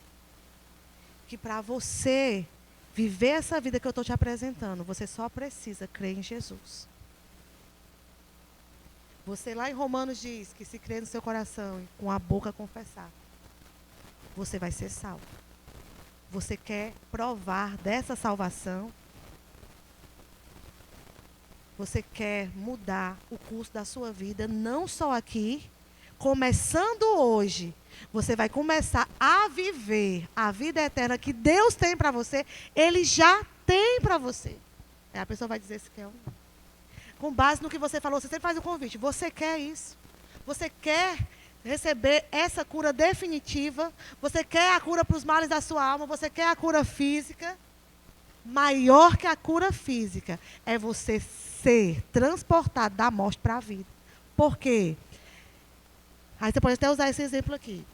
que para você viver essa vida que eu estou te apresentando, você só precisa crer em Jesus. Você lá em Romanos diz que se crer no seu coração e com a boca confessar, você vai ser salvo. Você quer provar dessa salvação? Você quer mudar o curso da sua vida, não só aqui, começando hoje. Você vai começar a viver a vida eterna que Deus tem para você, Ele já tem para você. Aí a pessoa vai dizer se quer ou não. Com base no que você falou, você sempre faz o convite. Você quer isso? Você quer receber essa cura definitiva? Você quer a cura para os males da sua alma? Você quer a cura física? Maior que a cura física é você ser transportado da morte para a vida. Por quê? Aí você pode até usar esse exemplo aqui.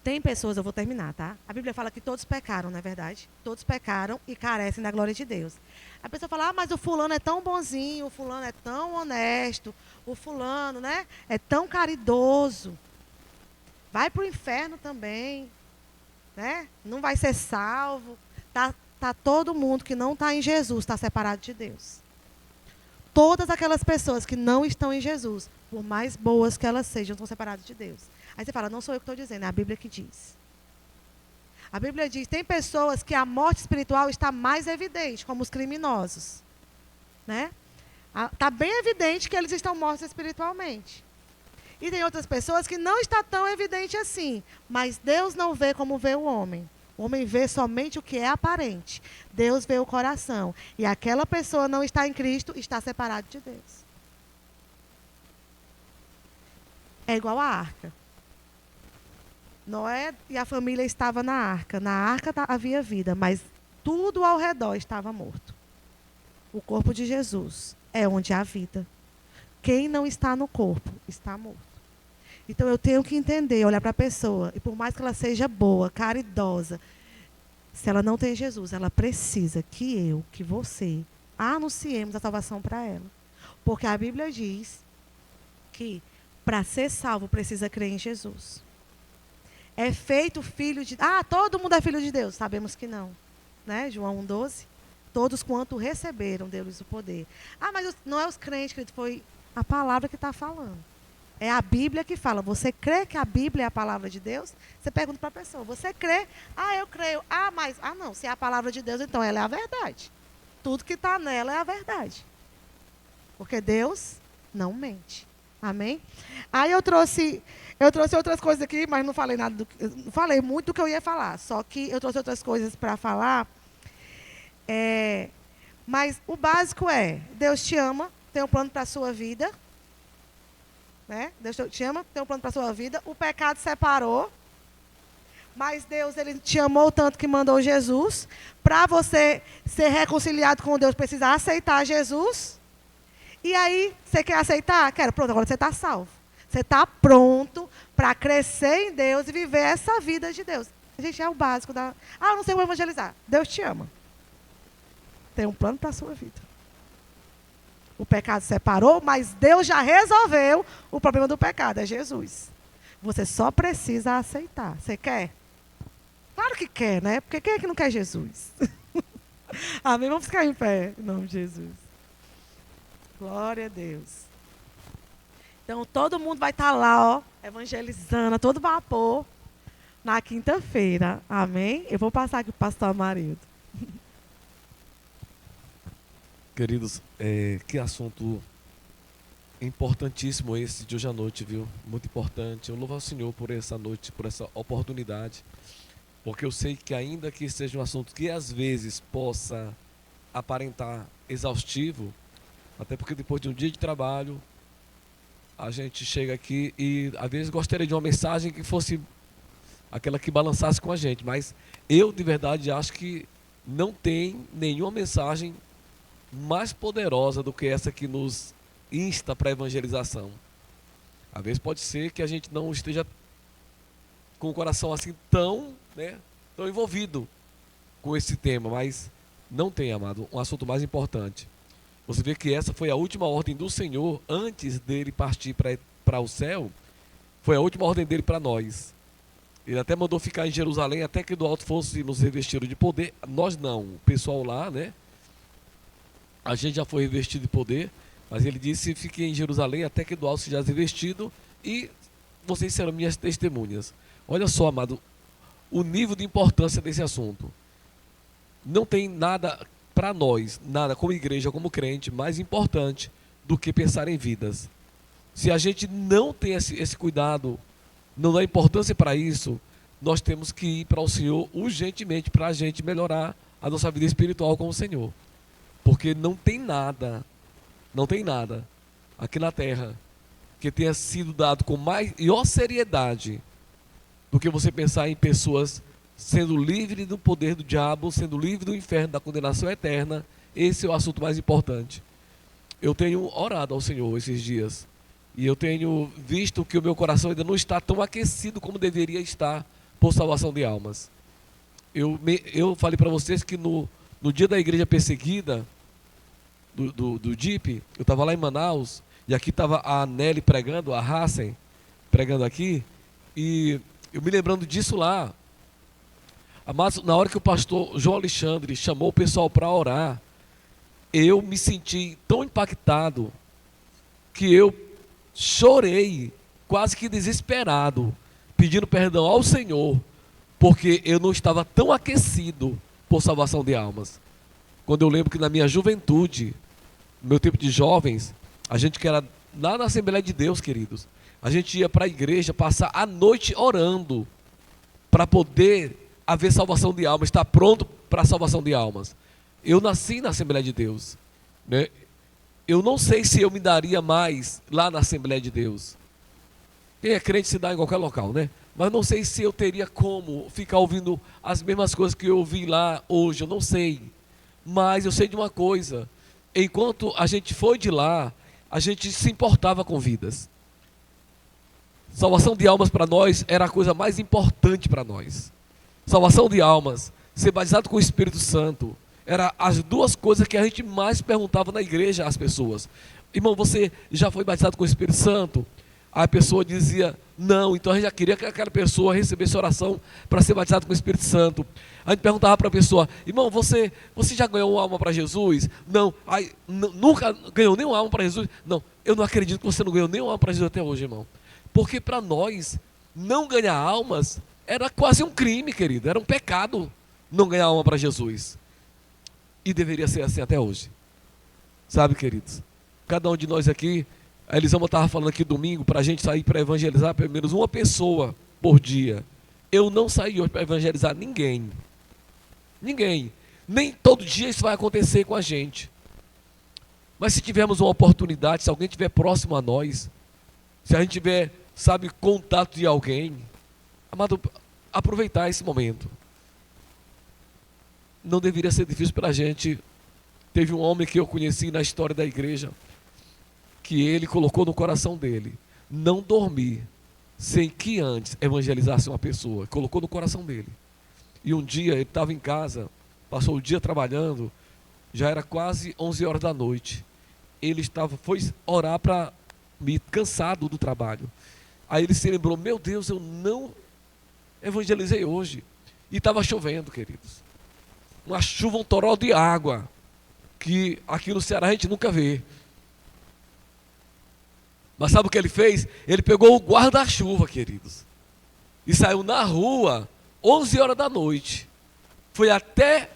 Tem pessoas, eu vou terminar, tá? A Bíblia fala que todos pecaram, não é verdade? Todos pecaram e carecem da glória de Deus. A pessoa fala, mas o fulano é tão bonzinho, o fulano é tão honesto, o fulano, né, é tão caridoso. Vai para o inferno também, né? Não vai ser salvo. Tá todo mundo que não está em Jesus, está separado de Deus. Todas aquelas pessoas que não estão em Jesus, por mais boas que elas sejam, estão separadas de Deus. Aí você fala, não sou eu que estou dizendo, é a Bíblia que diz. A Bíblia diz, tem pessoas que a morte espiritual está mais evidente, como os criminosos. Né? Está bem evidente que eles estão mortos espiritualmente. E tem outras pessoas que não está tão evidente assim, mas Deus não vê como vê o homem. O homem vê somente o que é aparente. Deus vê o coração. E aquela pessoa não está em Cristo, está separada de Deus. É igual a arca. Noé e a família estavam na arca. Na arca havia vida, mas tudo ao redor estava morto. O corpo de Jesus é onde há vida. Quem não está no corpo está morto. Então eu tenho que entender, olhar para a pessoa, e por mais que ela seja boa, caridosa, se ela não tem Jesus, ela precisa que você, anunciemos a salvação para ela. Porque a Bíblia diz que para ser salvo precisa crer em Jesus. É feito filho de... todo mundo é filho de Deus. Sabemos que não. Né? João 1,12. Todos quanto receberam, deu-lhes o poder. Mas não é os crentes, querido, foi a palavra que está falando. É a Bíblia que fala. Você crê que a Bíblia é a palavra de Deus? Você pergunta para a pessoa. Você crê? Eu creio. Mas... não. Se é a palavra de Deus, então ela é a verdade. Tudo que está nela é a verdade. Porque Deus não mente. Amém? Aí eu trouxe outras coisas aqui, mas não falei nada não falei muito do que eu ia falar. Só que eu trouxe outras coisas para falar. Mas o básico é: Deus te ama, tem um plano para a sua vida. Né? Deus te ama, tem um plano para a sua vida. O pecado separou. Mas Deus, Ele te amou tanto que mandou Jesus. Para você ser reconciliado com Deus, precisa aceitar Jesus. E aí, você quer aceitar? Quero. Pronto, agora você está salvo. Você está pronto para crescer em Deus e viver essa vida de Deus. A gente é o básico da... eu não sei como evangelizar. Deus te ama. Tem um plano para a sua vida. O pecado separou, mas Deus já resolveu o problema do pecado. É Jesus. Você só precisa aceitar. Você quer? Claro que quer, né? Porque quem é que não quer Jesus? Amém? Vamos ficar em pé, em nome de Jesus. Glória a Deus. Então, todo mundo vai estar lá, ó, evangelizando a todo vapor, na quinta-feira. Amém? Eu vou passar aqui para o pastor Amarildo. Queridos, que assunto importantíssimo esse de hoje à noite, viu? Muito importante. Eu louvo ao Senhor por essa noite, por essa oportunidade. Porque eu sei que ainda que seja um assunto que às vezes possa aparentar exaustivo, até porque depois de um dia de trabalho, a gente chega aqui e às vezes gostaria de uma mensagem que fosse aquela que balançasse com a gente. Mas eu de verdade acho que não tem nenhuma mensagem mais poderosa do que essa que nos insta para a evangelização. Às vezes pode ser que a gente não esteja com o coração assim tão envolvido com esse tema, mas não tem, amado, um assunto mais importante. Você vê que essa foi a última ordem do Senhor antes dele partir para o céu. Foi a última ordem dele para nós. Ele até mandou ficar em Jerusalém até que do alto fosse nos revestido de poder. Nós não, o pessoal lá, né? A gente já foi revestido de poder, mas ele disse: fiquem em Jerusalém até que do alto seja revestido e vocês serão minhas testemunhas. Olha só, amado, o nível de importância desse assunto. Não tem nada para nós, nada como igreja, como crente, mais importante do que pensar em vidas. Se a gente não tem esse cuidado, não dá importância para isso, nós temos que ir para o Senhor urgentemente para a gente melhorar a nossa vida espiritual com o Senhor. Porque não tem nada aqui na terra que tenha sido dado com maior seriedade do que você pensar em pessoas sendo livres do poder do diabo, sendo livres do inferno, da condenação eterna. Esse é o assunto mais importante. Eu tenho orado ao Senhor esses dias e eu tenho visto que o meu coração ainda não está tão aquecido como deveria estar por salvação de almas. Eu falei para vocês que no dia da igreja perseguida do DIP, eu estava lá em Manaus, e aqui estava a Nelly pregando, a Hassen pregando aqui, e eu me lembrando disso lá. Mas na hora que o pastor João Alexandre chamou o pessoal para orar, eu me senti tão impactado que eu chorei, quase que desesperado, pedindo perdão ao Senhor, porque eu não estava tão aquecido por salvação de almas. Quando eu lembro que na minha juventude, no meu tempo de jovens, a gente que era lá na Assembleia de Deus, queridos, a gente ia para a igreja passar a noite orando para poder haver salvação de almas, estar pronto para a salvação de almas. Eu nasci na Assembleia de Deus, né? Eu não sei se eu me daria mais lá na Assembleia de Deus. Quem é crente se dá em qualquer local, né? Mas não sei se eu teria como ficar ouvindo as mesmas coisas que eu ouvi lá hoje, eu não sei. Mas eu sei de uma coisa: enquanto a gente foi de lá, a gente se importava com vidas. Salvação de almas para nós era a coisa mais importante para nós. Salvação de almas, ser batizado com o Espírito Santo, era as duas coisas que a gente mais perguntava na igreja às pessoas. Irmão, você já foi batizado com o Espírito Santo? A pessoa dizia não, então a gente já queria que aquela pessoa recebesse oração para ser batizado com o Espírito Santo. A gente perguntava para a pessoa: irmão, você já ganhou uma alma para Jesus? Não. Nunca ganhou nenhuma alma para Jesus? Não, eu não acredito que você não ganhou nenhuma alma para Jesus até hoje, irmão. Porque para nós, não ganhar almas era quase um crime, querido. Era um pecado não ganhar alma para Jesus. E deveria ser assim até hoje. Sabe, queridos? Cada um de nós aqui A Elisama estava falando aqui domingo para a gente sair para evangelizar pelo menos uma pessoa por dia. Eu não saí hoje para evangelizar ninguém. Ninguém. Nem todo dia isso vai acontecer com a gente. Mas se tivermos uma oportunidade, se alguém estiver próximo a nós, se a gente tiver, sabe, contato de alguém, amado, aproveitar esse momento. Não deveria ser difícil para a gente. Teve um homem que eu conheci na história da igreja, que ele colocou no coração dele não dormir sem que antes evangelizasse uma pessoa. Colocou no coração dele. E um dia ele estava em casa, passou o dia trabalhando, já era quase 11 horas da noite. Ele foi orar para me cansado do trabalho. Aí ele se lembrou, meu Deus, eu não evangelizei hoje. E estava chovendo, queridos. Uma chuva, um toró de água, que aqui no Ceará a gente nunca vê. Mas sabe o que ele fez? Ele pegou o guarda-chuva, queridos, e saiu na rua, 11 horas da noite. Foi até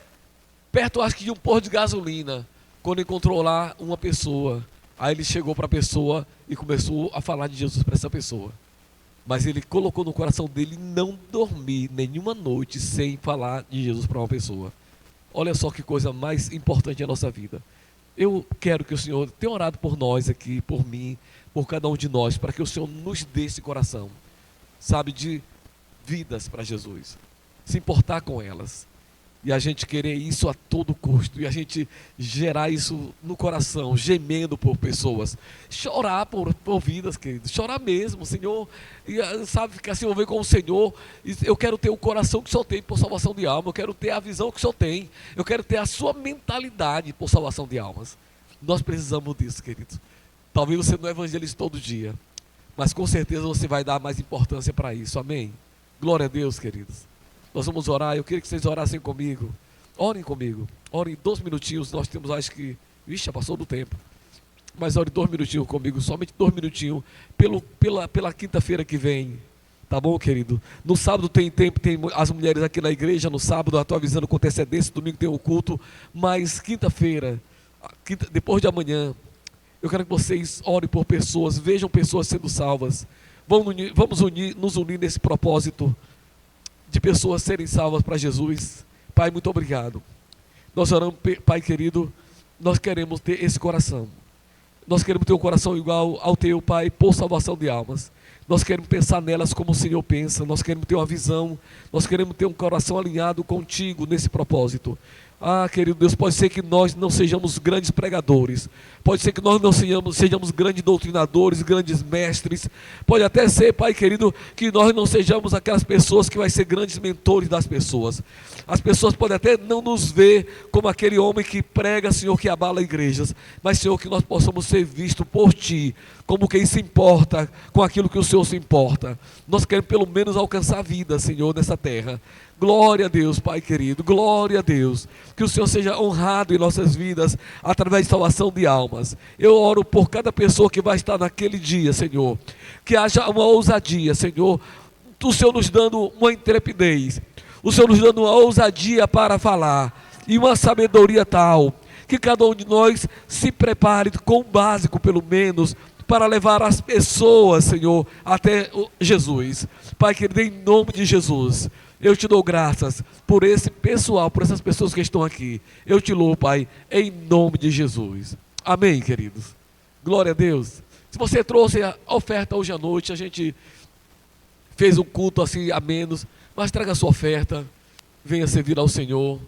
perto, acho que de um posto de gasolina, quando encontrou lá uma pessoa. Aí ele chegou para a pessoa e começou a falar de Jesus para essa pessoa. Mas ele colocou no coração dele não dormir nenhuma noite sem falar de Jesus para uma pessoa. Olha só que coisa mais importante na nossa vida. Eu quero que o Senhor tenha orado por nós aqui, por mim, por cada um de nós, para que o Senhor nos dê esse coração, sabe, de vidas para Jesus, se importar com elas, e a gente querer isso a todo custo, e a gente gerar isso no coração, gemendo por pessoas, chorar por vidas, queridos, chorar mesmo, Senhor, e sabe, ficar se envolver com o Senhor. Eu quero ter o coração que o Senhor tem por salvação de alma, eu quero ter a visão que o Senhor tem, eu quero ter a sua mentalidade por salvação de almas. Nós precisamos disso, queridos. Talvez você não evangelize todo dia, mas com certeza você vai dar mais importância para isso, amém? Glória a Deus, queridos. Nós vamos orar, eu queria que vocês orassem comigo. Orem comigo, orem 2 minutinhos, nós temos, acho que, já passou do tempo. Mas ore 2 minutinhos comigo, somente 2 minutinhos, pela quinta-feira que vem. Tá bom, querido? No sábado tem tempo, tem as mulheres aqui na igreja, no sábado eu estou avisando com antecedência, domingo tem o culto, mas quinta-feira, depois de amanhã, eu quero que vocês orem por pessoas, vejam pessoas sendo salvas. Vamos nos unir nesse propósito de pessoas serem salvas para Jesus. Pai, muito obrigado. Nós oramos, Pai querido, nós queremos ter esse coração. Nós queremos ter um coração igual ao teu, Pai, por salvação de almas. Nós queremos pensar nelas como o Senhor pensa. Nós queremos ter uma visão. Nós queremos ter um coração alinhado contigo nesse propósito. Ah, querido Deus, pode ser que nós não sejamos grandes pregadores, pode ser que nós não sejamos grandes doutrinadores, grandes mestres, pode até ser, Pai querido, que nós não sejamos aquelas pessoas que vai ser grandes mentores das pessoas. As pessoas podem até não nos ver como aquele homem que prega, Senhor, que abala igrejas, mas, Senhor, que nós possamos ser vistos por Ti, como quem se importa com aquilo que o Senhor se importa. Nós queremos pelo menos alcançar a vida, Senhor, nessa terra. Glória a Deus, Pai querido, glória a Deus, que o Senhor seja honrado em nossas vidas, através de salvação de almas. Eu oro por cada pessoa que vai estar naquele dia, Senhor, que haja uma ousadia, Senhor, o Senhor nos dando uma intrepidez, o Senhor nos dando uma ousadia para falar, e uma sabedoria tal, que cada um de nós se prepare com o básico, pelo menos, para levar as pessoas, Senhor, até Jesus. Pai querido, em nome de Jesus, eu te dou graças por esse pessoal, por essas pessoas que estão aqui. Eu te louvo, Pai, em nome de Jesus. Amém, queridos. Glória a Deus. Se você trouxe a oferta hoje à noite, a gente fez um culto assim a menos, mas traga a sua oferta, venha servir ao Senhor.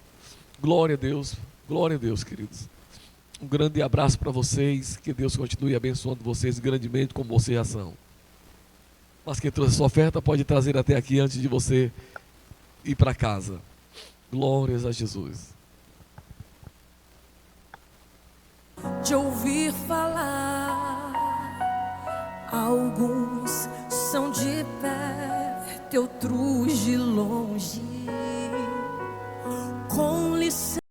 Glória a Deus, queridos. Um grande abraço para vocês, que Deus continue abençoando vocês grandemente como vocês já são. Mas quem trouxe a sua oferta pode trazer até aqui antes de você ir para casa. Glórias a Jesus. De ouvir falar, alguns são de perto, outros de longe, com licença.